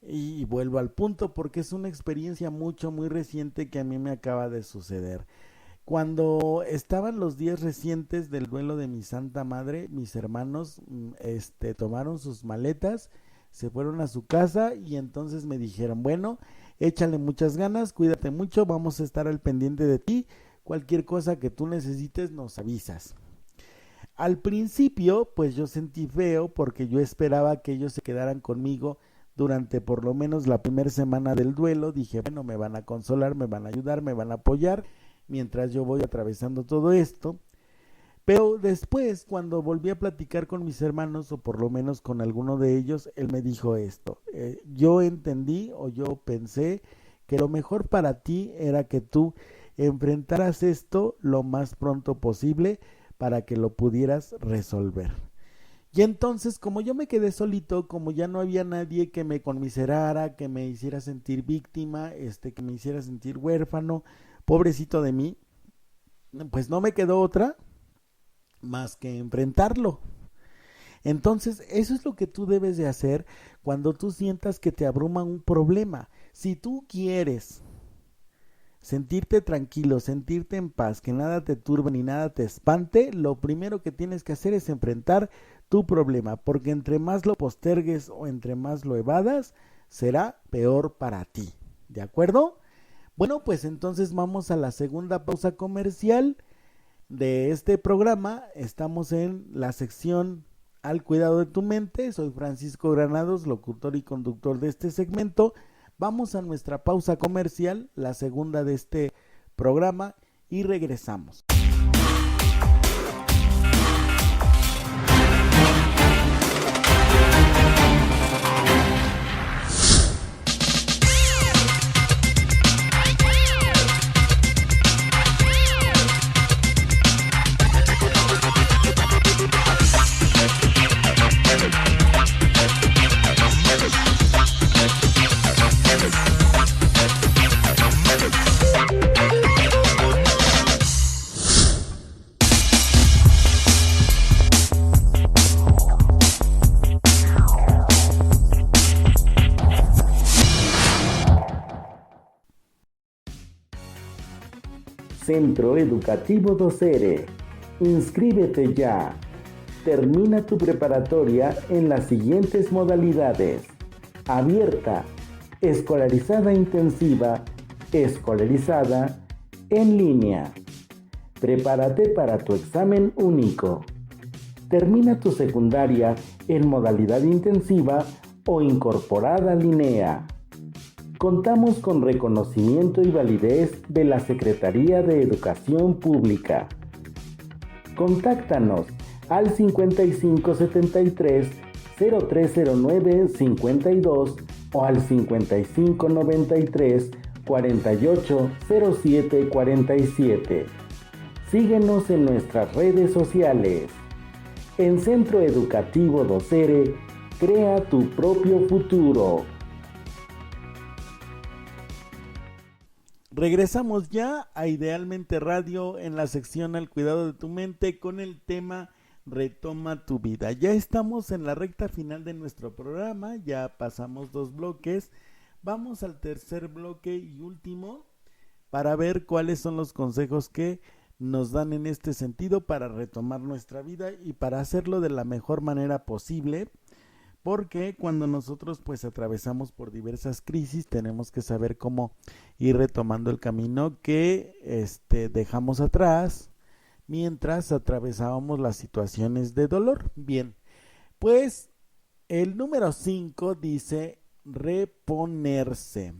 y vuelvo al punto porque es una experiencia muy reciente que a mí me acaba de suceder. Cuando estaban los días recientes del duelo de mi santa madre, mis hermanos tomaron sus maletas, se fueron a su casa y entonces me dijeron, bueno, échale muchas ganas, cuídate mucho, vamos a estar al pendiente de ti, cualquier cosa que tú necesites nos avisas. Al principio, pues yo sentí feo porque yo esperaba que ellos se quedaran conmigo durante por lo menos la primera semana del duelo. Dije, bueno, me van a consolar, me van a ayudar, me van a apoyar mientras yo voy atravesando todo esto. Pero después, cuando volví a platicar con mis hermanos, o por lo menos con alguno de ellos, él me dijo esto. Yo entendí o yo pensé que lo mejor para ti era que tú enfrentaras esto lo más pronto posible para que lo pudieras resolver. Y entonces, como yo me quedé solito, como ya no había nadie que me conmiserara, que me hiciera sentir víctima, que me hiciera sentir huérfano, pobrecito de mí, pues no me quedó otra más que enfrentarlo. Entonces, eso es lo que tú debes de hacer cuando tú sientas que te abruma un problema. Si tú quieres sentirte tranquilo, sentirte en paz, que nada te turbe ni nada te espante, lo primero que tienes que hacer es enfrentar tu problema, porque entre más lo postergues o entre más lo evadas, será peor para ti. ¿De acuerdo? Bueno, pues entonces vamos a la segunda pausa comercial de este programa. Estamos en la sección Al cuidado de tu mente. Soy Francisco Granados, locutor y conductor de este segmento. Vamos a nuestra pausa comercial, la segunda de este programa, y regresamos. Centro Educativo Docere. Inscríbete ya. Termina tu preparatoria en las siguientes modalidades: abierta, escolarizada intensiva, escolarizada, en línea. Prepárate para tu examen único. Termina tu secundaria en modalidad intensiva o incorporada LINEA. Contamos con reconocimiento y validez de la Secretaría de Educación Pública. Contáctanos al 5573-0309-52 o al 5593-480747. Síguenos en nuestras redes sociales. En Centro Educativo Docere, crea tu propio futuro. Regresamos ya a Idealmente Radio en la sección Al cuidado de tu mente con el tema Retoma tu vida. Ya estamos en la recta final de nuestro programa, ya pasamos 2 bloques, vamos al tercer bloque y último para ver cuáles son los consejos que nos dan en este sentido para retomar nuestra vida y para hacerlo de la mejor manera posible, porque cuando nosotros pues atravesamos por diversas crisis tenemos que saber cómo ir retomando el camino que dejamos atrás mientras atravesábamos las situaciones de dolor. Bien, pues el número 5 dice reponerse.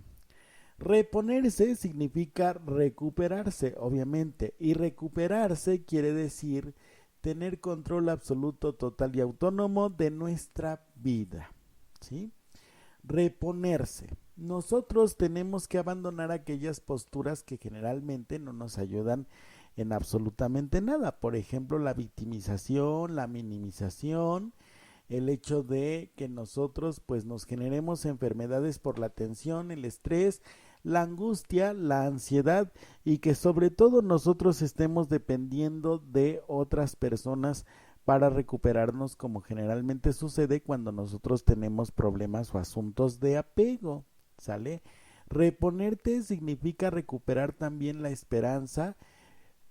Reponerse significa recuperarse, obviamente, y recuperarse quiere decir tener control absoluto, total y autónomo de nuestra vida, ¿sí? Reponerse. Nosotros tenemos que abandonar aquellas posturas que generalmente no nos ayudan en absolutamente nada. Por ejemplo, la victimización, la minimización, el hecho de que nosotros pues nos generemos enfermedades por la tensión, el estrés, la angustia, la ansiedad y que sobre todo nosotros estemos dependiendo de otras personas para recuperarnos, como generalmente sucede cuando nosotros tenemos problemas o asuntos de apego, ¿sale? Reponerte significa recuperar también la esperanza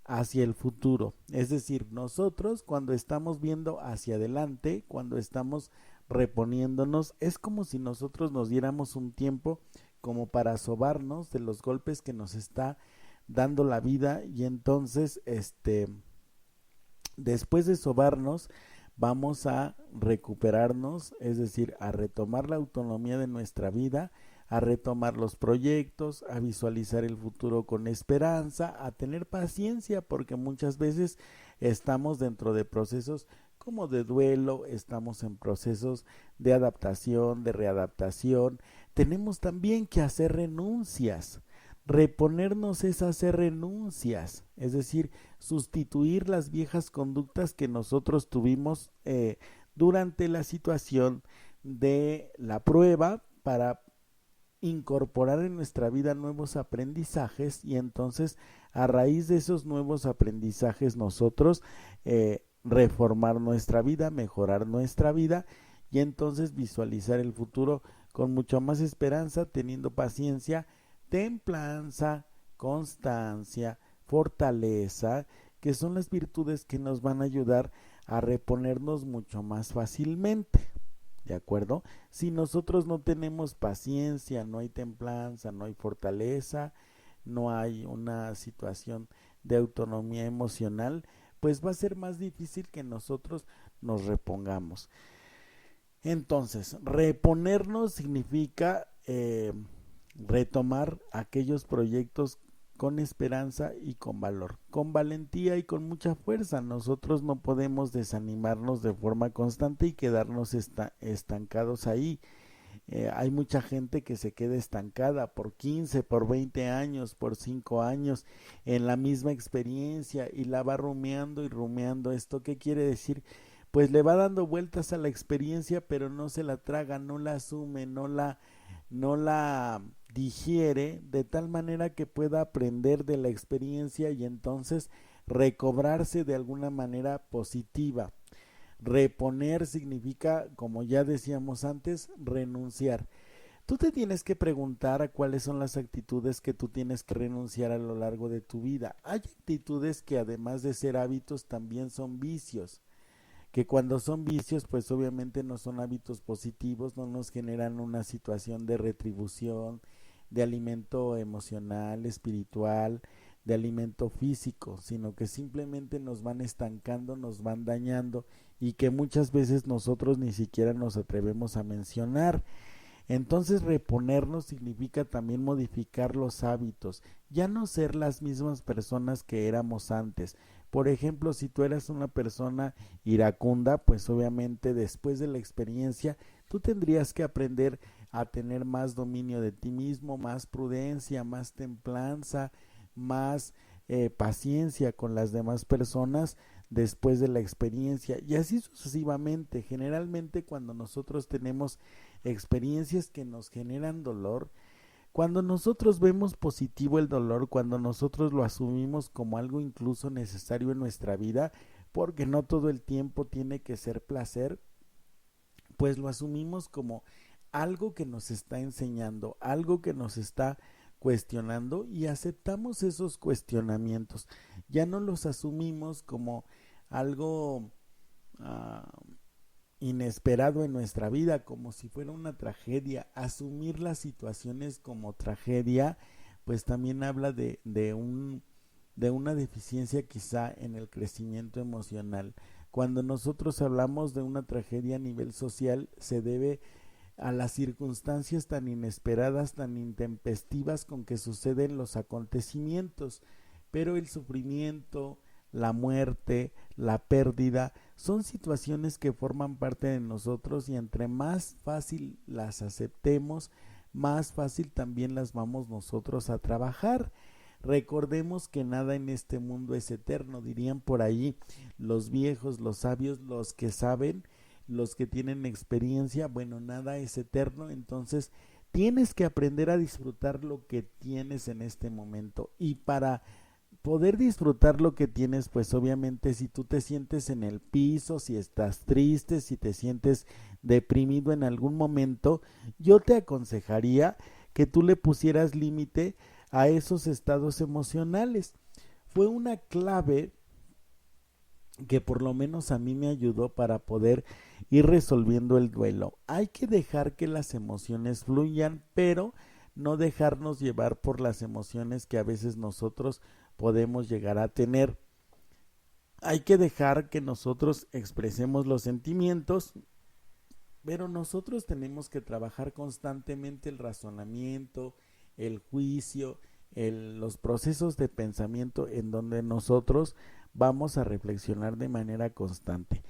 hacia el futuro. Es decir, nosotros cuando estamos viendo hacia adelante, cuando estamos reponiéndonos, es como si nosotros nos diéramos un tiempo como para sobarnos de los golpes que nos está dando la vida y entonces después de sobarnos vamos a recuperarnos, es decir, a retomar la autonomía de nuestra vida, a retomar los proyectos, a visualizar el futuro con esperanza, a tener paciencia, porque muchas veces estamos dentro de procesos como de duelo, estamos en procesos de adaptación, de readaptación. Tenemos también que hacer renuncias. Reponernos es hacer renuncias, es decir, sustituir las viejas conductas que nosotros tuvimos durante la situación de la prueba para incorporar en nuestra vida nuevos aprendizajes y entonces a raíz de esos nuevos aprendizajes nosotros reformar nuestra vida, mejorar nuestra vida y entonces visualizar el futuro con mucha más esperanza, teniendo paciencia, templanza, constancia, fortaleza, que son las virtudes que nos van a ayudar a reponernos mucho más fácilmente. ¿De acuerdo? Si nosotros no tenemos paciencia, no hay templanza, no hay fortaleza, no hay una situación de autonomía emocional, pues va a ser más difícil que nosotros nos repongamos. Entonces, reponernos significa retomar aquellos proyectos con esperanza y con valor, con valentía y con mucha fuerza. Nosotros no podemos desanimarnos de forma constante y quedarnos estancados ahí. Hay mucha gente que se queda estancada por 15, por 20 años, por 5 años en la misma experiencia y la va rumiando y rumiando. ¿Esto qué quiere decir? Pues le va dando vueltas a la experiencia, pero no se la traga, no la asume, no la digiere de tal manera que pueda aprender de la experiencia y entonces recobrarse de alguna manera positiva. Reponer significa, como ya decíamos antes, renunciar. Tú te tienes que preguntar a cuáles son las actitudes que tú tienes que renunciar a lo largo de tu vida. Hay actitudes que además de ser hábitos también son vicios, que cuando son vicios pues obviamente no son hábitos positivos, no nos generan una situación de retribución, de alimento emocional, espiritual, de alimento físico, sino que simplemente nos van estancando, nos van dañando y que muchas veces nosotros ni siquiera nos atrevemos a mencionar. Entonces reponernos significa también modificar los hábitos, ya no ser las mismas personas que éramos antes. Por ejemplo, si tú eras una persona iracunda, pues obviamente después de la experiencia tú tendrías que aprender a tener más dominio de ti mismo, más prudencia, más templanza, más paciencia con las demás personas después de la experiencia y así sucesivamente. Generalmente cuando nosotros tenemos experiencias que nos generan dolor, cuando nosotros vemos positivo el dolor, cuando nosotros lo asumimos como algo incluso necesario en nuestra vida, porque no todo el tiempo tiene que ser placer, pues lo asumimos como algo que nos está enseñando, algo que nos está cuestionando y aceptamos esos cuestionamientos. Ya no los asumimos como algo inesperado en nuestra vida, como si fuera una tragedia. Asumir las situaciones como tragedia, pues también habla de una deficiencia quizá en el crecimiento emocional. Cuando nosotros hablamos de una tragedia a nivel social, se debe a las circunstancias tan inesperadas, tan intempestivas con que suceden los acontecimientos, pero el sufrimiento, la muerte, la pérdida, son situaciones que forman parte de nosotros y entre más fácil las aceptemos, más fácil también las vamos nosotros a trabajar. Recordemos que nada en este mundo es eterno, dirían por ahí los viejos, los sabios, los que saben, los que tienen experiencia. Bueno, nada es eterno, entonces tienes que aprender a disfrutar lo que tienes en este momento. Y para poder disfrutar lo que tienes, pues obviamente si tú te sientes en el piso, si estás triste, si te sientes deprimido en algún momento, yo te aconsejaría que tú le pusieras límite a esos estados emocionales. Fue una clave que por lo menos a mí me ayudó para poder ir resolviendo el duelo. Hay que dejar que las emociones fluyan, pero no dejarnos llevar por las emociones que a veces nosotros podemos llegar a tener. Hay que dejar que nosotros expresemos los sentimientos, pero nosotros tenemos que trabajar constantemente el razonamiento, el juicio, los procesos de pensamiento en donde nosotros vamos a reflexionar de manera constante.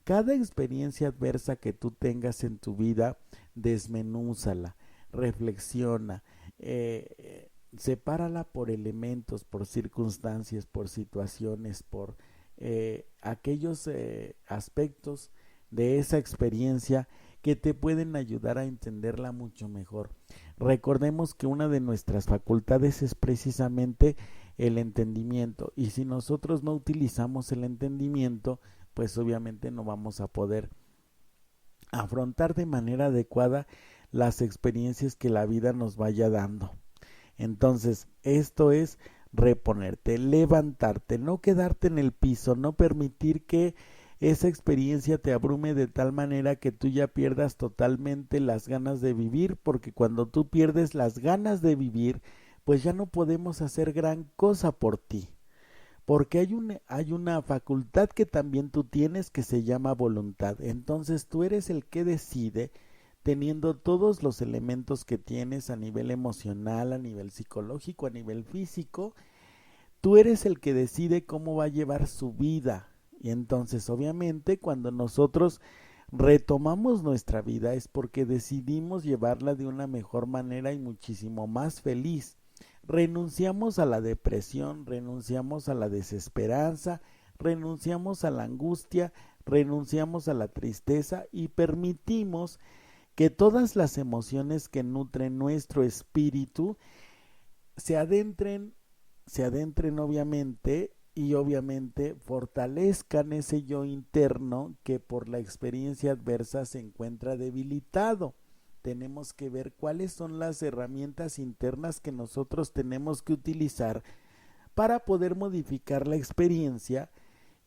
Cada experiencia adversa que tú tengas en tu vida, desmenúzala, reflexiona, sepárala por elementos, por circunstancias, por situaciones, por aquellos aspectos de esa experiencia que te pueden ayudar a entenderla mucho mejor. Recordemos que una de nuestras facultades es precisamente el entendimiento, y si nosotros no utilizamos el entendimiento, pues obviamente no vamos a poder afrontar de manera adecuada las experiencias que la vida nos vaya dando. Entonces, esto es reponerte, levantarte, no quedarte en el piso, no permitir que esa experiencia te abrume de tal manera que tú ya pierdas totalmente las ganas de vivir, porque cuando tú pierdes las ganas de vivir, pues ya no podemos hacer gran cosa por ti, porque hay una facultad que también tú tienes que se llama voluntad. Entonces tú eres el que decide, teniendo todos los elementos que tienes a nivel emocional, a nivel psicológico, a nivel físico, tú eres el que decide cómo va a llevar su vida. Y entonces obviamente cuando nosotros retomamos nuestra vida es porque decidimos llevarla de una mejor manera y muchísimo más feliz. Renunciamos a la depresión, renunciamos a la desesperanza, renunciamos a la angustia, renunciamos a la tristeza y permitimos que todas las emociones que nutren nuestro espíritu se adentren obviamente, y obviamente fortalezcan ese yo interno que por la experiencia adversa se encuentra debilitado. Tenemos que ver cuáles son las herramientas internas que nosotros tenemos que utilizar para poder modificar la experiencia,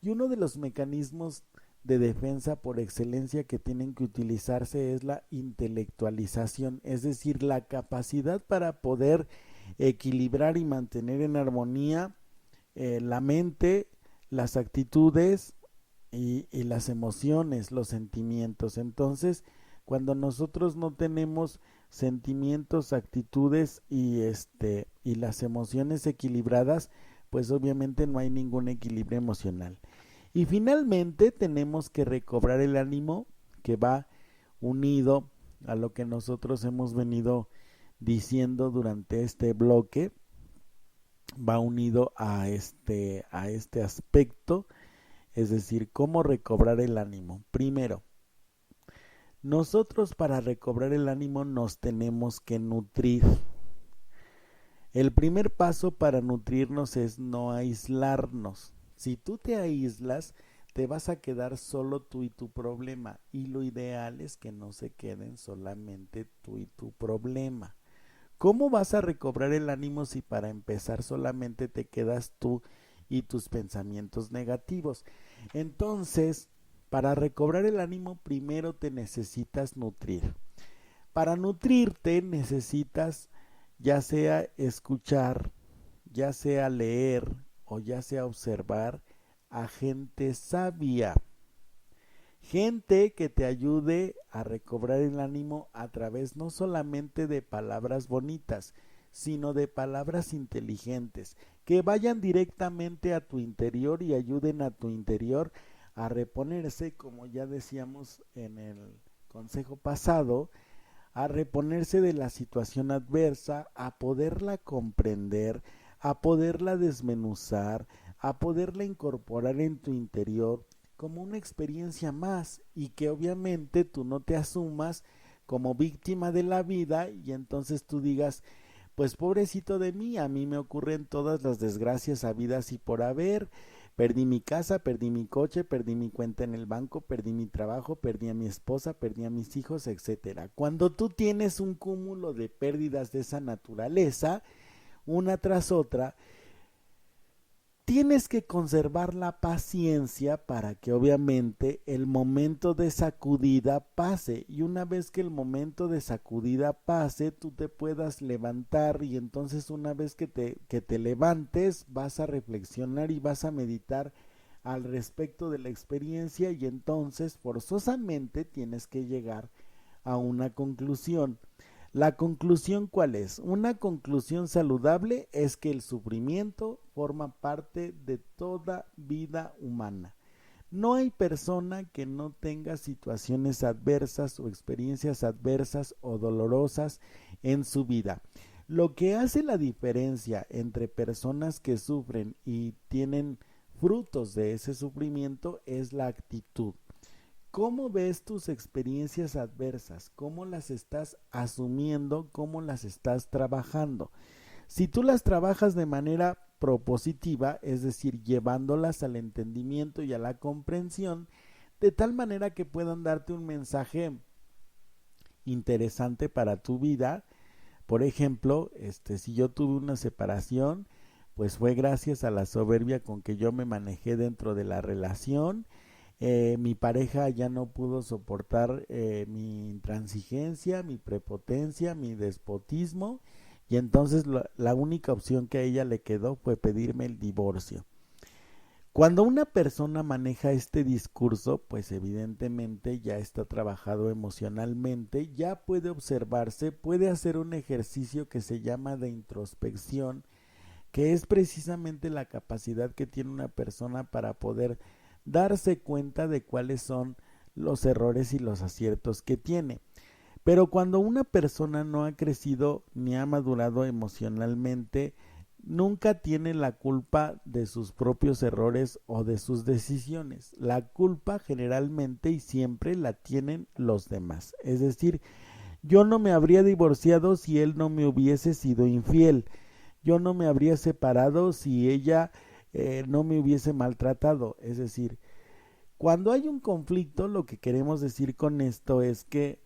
y uno de los mecanismos de defensa por excelencia que tienen que utilizarse es la intelectualización, es decir, la capacidad para poder equilibrar y mantener en armonía la mente, las actitudes y las emociones, los sentimientos. Entonces, cuando nosotros no tenemos sentimientos, actitudes y las emociones equilibradas, pues obviamente no hay ningún equilibrio emocional. Y finalmente tenemos que recobrar el ánimo, que va unido a lo que nosotros hemos venido diciendo durante este bloque, va unido a este aspecto, es decir, cómo recobrar el ánimo. Primero, nosotros para recobrar el ánimo nos tenemos que nutrir. El primer paso para nutrirnos es no aislarnos. Si tú te aíslas, te vas a quedar solo tú y tu problema, y lo ideal es que no se queden solamente tú y tu problema. ¿Cómo vas a recobrar el ánimo si para empezar solamente te quedas tú y tus pensamientos negativos? Entonces, Para recobrar el ánimo primero te necesitas nutrir. Para nutrirte necesitas ya sea escuchar, ya sea leer o ya sea observar a gente sabia. Gente que te ayude a recobrar el ánimo a través no solamente de palabras bonitas, sino de palabras inteligentes, que vayan directamente a tu interior y ayuden a tu interior a reponerse, como ya decíamos en el consejo pasado, a reponerse de la situación adversa, a poderla comprender, a poderla desmenuzar, a poderla incorporar en tu interior como una experiencia más, y que obviamente tú no te asumas como víctima de la vida y entonces tú digas, pues pobrecito de mí, a mí me ocurren todas las desgracias habidas y por haber. Perdí mi casa, perdí mi coche, perdí mi cuenta en el banco, perdí mi trabajo, perdí a mi esposa, perdí a mis hijos, etcétera. Cuando tú tienes un cúmulo de pérdidas de esa naturaleza, una tras otra, tienes que conservar la paciencia para que obviamente el momento de sacudida pase, y una vez que el momento de sacudida pase tú te puedas levantar, y entonces una vez que te levantes vas a reflexionar y vas a meditar al respecto de la experiencia, y entonces forzosamente tienes que llegar a una conclusión. ¿La conclusión cuál es? Una conclusión saludable es que el sufrimiento forma parte de toda vida humana. No hay persona que no tenga situaciones adversas o experiencias adversas o dolorosas en su vida. Lo que hace la diferencia entre personas que sufren y tienen frutos de ese sufrimiento es la actitud. ¿Cómo ves tus experiencias adversas? ¿Cómo las estás asumiendo? ¿Cómo las estás trabajando? Si tú las trabajas de manera propositiva, es decir, llevándolas al entendimiento y a la comprensión, de tal manera que puedan darte un mensaje interesante para tu vida. Por ejemplo, si yo tuve una separación, pues fue gracias a la soberbia con que yo me manejé dentro de la relación. Mi pareja ya no pudo soportar mi intransigencia, mi prepotencia, mi despotismo, y entonces la única opción que a ella le quedó fue pedirme el divorcio. Cuando una persona maneja este discurso, pues evidentemente ya está trabajado emocionalmente, ya puede observarse, puede hacer un ejercicio que se llama de introspección, que es precisamente la capacidad que tiene una persona para poder darse cuenta de cuáles son los errores y los aciertos que tiene. Pero cuando una persona no ha crecido ni ha madurado emocionalmente, nunca tiene la culpa de sus propios errores o de sus decisiones. La culpa generalmente y siempre la tienen los demás. Es decir, yo no me habría divorciado si él no me hubiese sido infiel. Yo no me habría separado si ella no me hubiese maltratado. Es decir, cuando hay un conflicto, lo que queremos decir con esto es que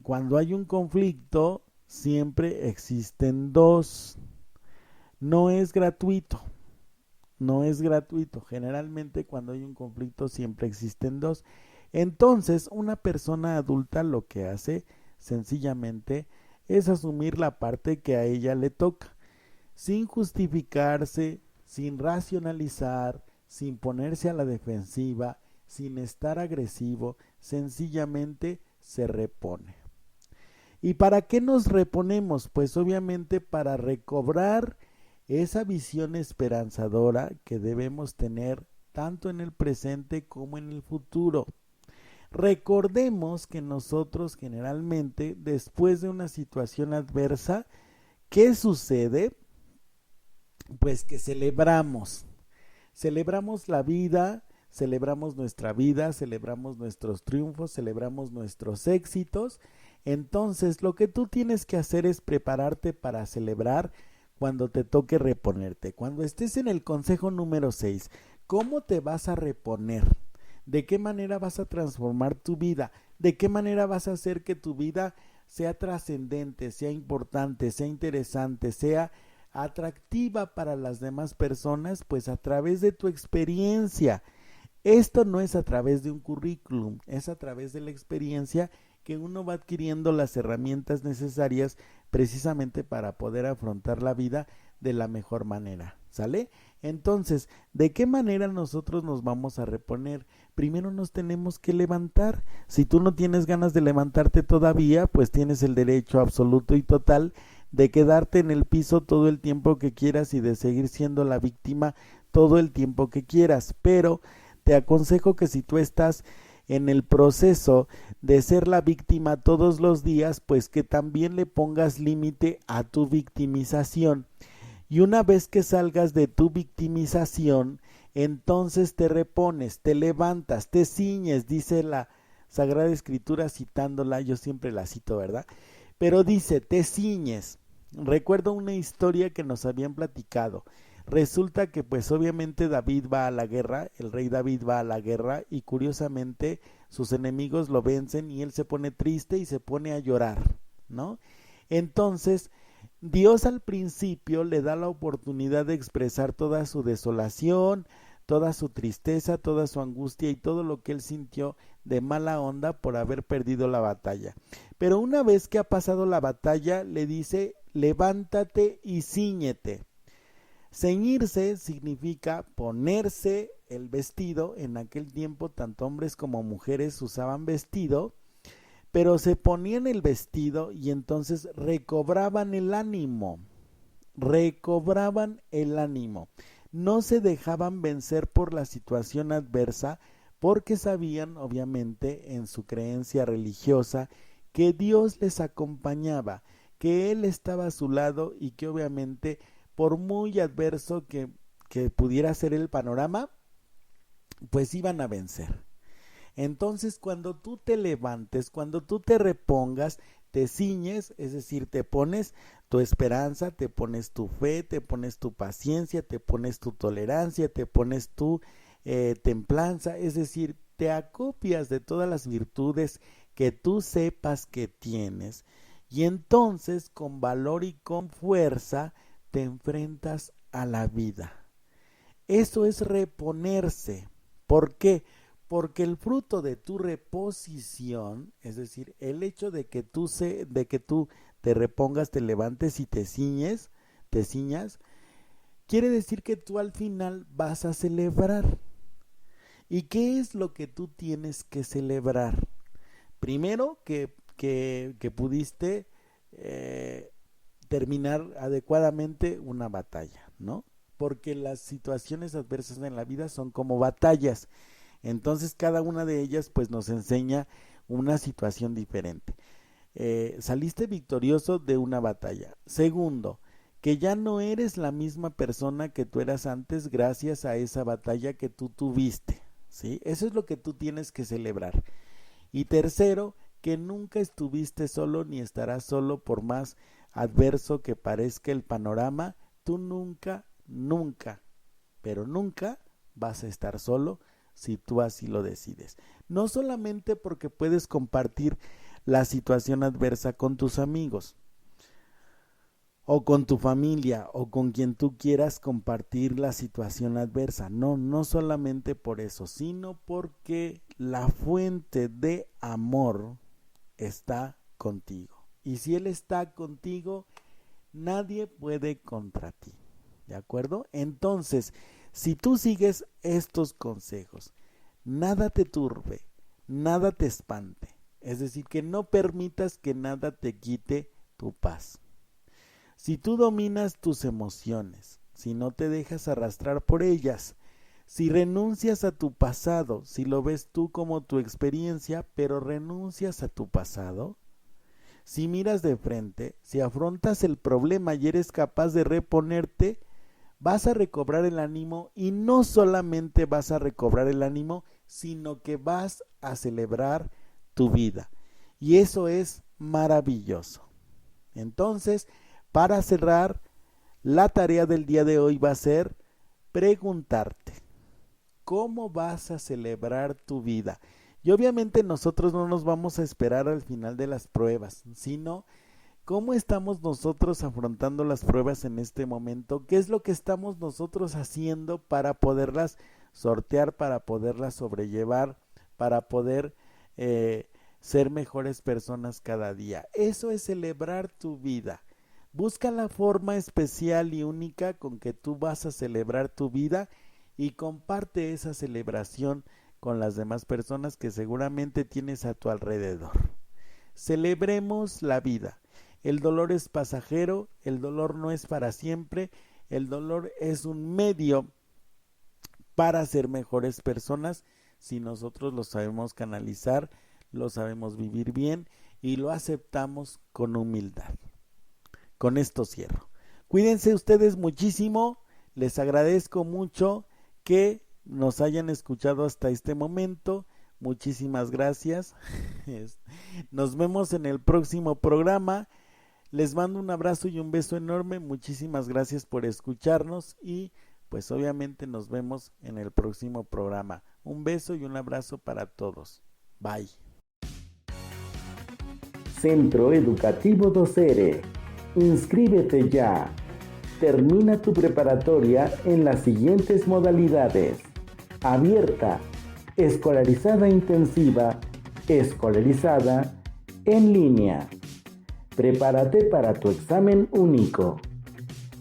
cuando hay un conflicto, siempre existen dos. No es gratuito. No es gratuito. Generalmente cuando hay un conflicto siempre existen dos. Entonces, una persona adulta lo que hace sencillamente es asumir la parte que a ella le toca, sin justificarse, sin racionalizar, sin ponerse a la defensiva, sin estar agresivo, sencillamente se repone. ¿Y para qué nos reponemos? Pues obviamente para recobrar esa visión esperanzadora que debemos tener tanto en el presente como en el futuro. Recordemos que nosotros generalmente, después de una situación adversa, ¿qué sucede? Pues que celebramos la vida, celebramos nuestra vida, celebramos nuestros triunfos, celebramos nuestros éxitos. Entonces lo que tú tienes que hacer es prepararte para celebrar cuando te toque reponerte. Cuando estés en el consejo número 6, ¿cómo te vas a reponer? ¿De qué manera vas a transformar tu vida? ¿De qué manera vas a hacer que tu vida sea trascendente, sea importante, sea interesante, sea atractiva para las demás personas? Pues a través de tu experiencia. Esto no es a través de un currículum, es a través de la experiencia que uno va adquiriendo las herramientas necesarias precisamente para poder afrontar la vida de la mejor manera, ¿sale? Entonces, ¿de qué manera nosotros nos vamos a reponer? Primero nos tenemos que levantar. Si tú no tienes ganas de levantarte todavía, pues tienes el derecho absoluto y total de quedarte en el piso todo el tiempo que quieras y de seguir siendo la víctima todo el tiempo que quieras, pero te aconsejo que si tú estás en el proceso de ser la víctima todos los días, pues que también le pongas límite a tu victimización. Y una vez que salgas de tu victimización, entonces te repones, te levantas, te ciñes, dice la Sagrada Escritura citándola, yo siempre la cito, ¿verdad? Pero dice, te ciñes. Recuerdo una historia que nos habían platicado. Resulta que pues obviamente David va a la guerra, el rey David va a la guerra y curiosamente sus enemigos lo vencen y él se pone triste y se pone a llorar, ¿no? Entonces Dios al principio le da la oportunidad de expresar toda su desolación, toda su tristeza, toda su angustia y todo lo que él sintió de mala onda por haber perdido la batalla. Pero una vez que ha pasado la batalla, le dice, levántate y cíñete. Ceñirse significa ponerse el vestido. En aquel tiempo tanto hombres como mujeres usaban vestido, pero se ponían el vestido y entonces recobraban el ánimo, no se dejaban vencer por la situación adversa porque sabían obviamente en su creencia religiosa que Dios les acompañaba, que Él estaba a su lado y que obviamente por muy adverso que pudiera ser el panorama, pues iban a vencer. Entonces cuando tú te levantes, cuando tú te repongas, te ciñes, es decir, te pones tu esperanza, te pones tu fe, te pones tu paciencia, te pones tu tolerancia, te pones tu templanza, es decir, te acopias de todas las virtudes que tú sepas que tienes y entonces con valor y con fuerza te enfrentas a la vida. Eso es reponerse. ¿Por qué? Porque el fruto de tu reposición, es decir, el hecho de que tú te repongas, te levantes y te ciñas, quiere decir que tú al final vas a celebrar. ¿Y qué es lo que tú tienes que celebrar? Primero, que pudiste terminar adecuadamente una batalla, ¿no? Porque las situaciones adversas en la vida son como batallas. Entonces cada una de ellas pues nos enseña una situación diferente. Saliste victorioso de una batalla. Segundo, que ya no eres la misma persona que tú eras antes gracias a esa batalla que tú tuviste, ¿sí? Eso es lo que tú tienes que celebrar. Y tercero, que nunca estuviste solo ni estarás solo por más adverso que parezca el panorama. Tú nunca, pero nunca vas a estar solo si tú así lo decides. No solamente porque puedes compartir la situación adversa con tus amigos o con tu familia o con quien tú quieras compartir la situación adversa. No solamente por eso, sino porque la fuente de amor está contigo. Y si Él está contigo, nadie puede contra ti. ¿De acuerdo? Entonces, si tú sigues estos consejos, nada te turbe, nada te espante. Es decir, que no permitas que nada te quite tu paz. Si tú dominas tus emociones, si no te dejas arrastrar por ellas, si renuncias a tu pasado, si lo ves tú como tu experiencia, pero renuncias a tu pasado, si miras de frente, si afrontas el problema y eres capaz de reponerte, vas a recobrar el ánimo y no solamente vas a recobrar el ánimo, sino que vas a celebrar tu vida. Y eso es maravilloso. Entonces, para cerrar, la tarea del día de hoy va a ser preguntarte, ¿cómo vas a celebrar tu vida? Y obviamente nosotros no nos vamos a esperar al final de las pruebas, sino ¿cómo estamos nosotros afrontando las pruebas en este momento? ¿Qué es lo que estamos nosotros haciendo para poderlas sortear, para poderlas sobrellevar, para poder ser mejores personas cada día. Eso es celebrar tu vida. Busca la forma especial y única con que tú vas a celebrar tu vida y comparte esa celebración con las demás personas que seguramente tienes a tu alrededor. Celebremos la vida. El dolor es pasajero, el dolor no es para siempre, el dolor es un medio para ser mejores personas si nosotros lo sabemos canalizar, lo sabemos vivir bien y lo aceptamos con humildad. Con esto cierro. Cuídense ustedes muchísimo, les agradezco mucho que nos hayan escuchado hasta este momento. Muchísimas gracias. Nos vemos en el próximo programa. Les mando un abrazo y un beso enorme. Muchísimas gracias por escucharnos y pues obviamente nos vemos en el próximo programa. Un beso y un abrazo para todos. Bye. Centro Educativo Docere. Inscríbete ya. Termina tu preparatoria en las siguientes modalidades: abierta, escolarizada intensiva, escolarizada, en línea. Prepárate para tu examen único.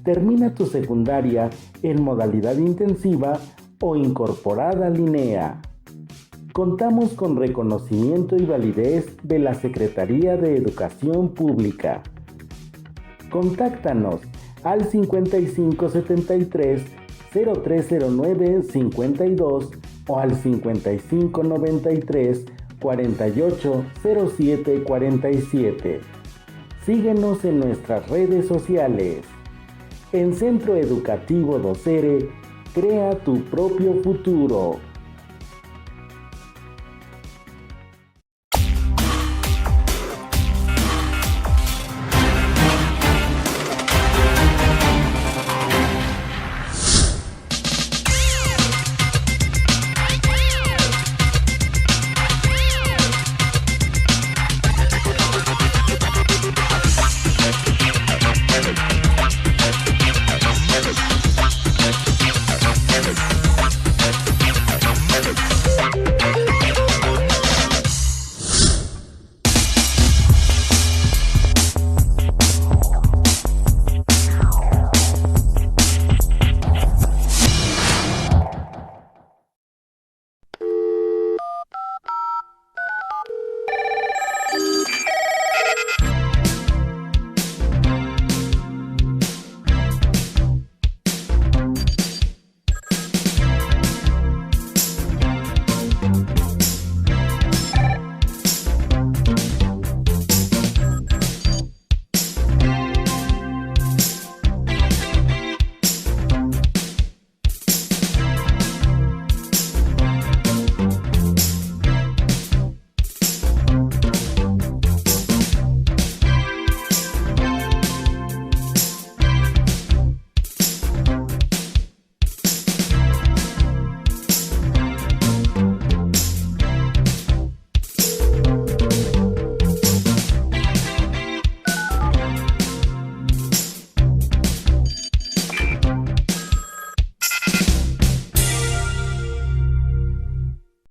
Termina tu secundaria en modalidad intensiva o incorporada LINEA. Contamos con reconocimiento y validez de la Secretaría de Educación Pública. Contáctanos al 5573 0309 52 o al 5593 4807 47. Síguenos en nuestras redes sociales. En Centro Educativo Docere, crea tu propio futuro.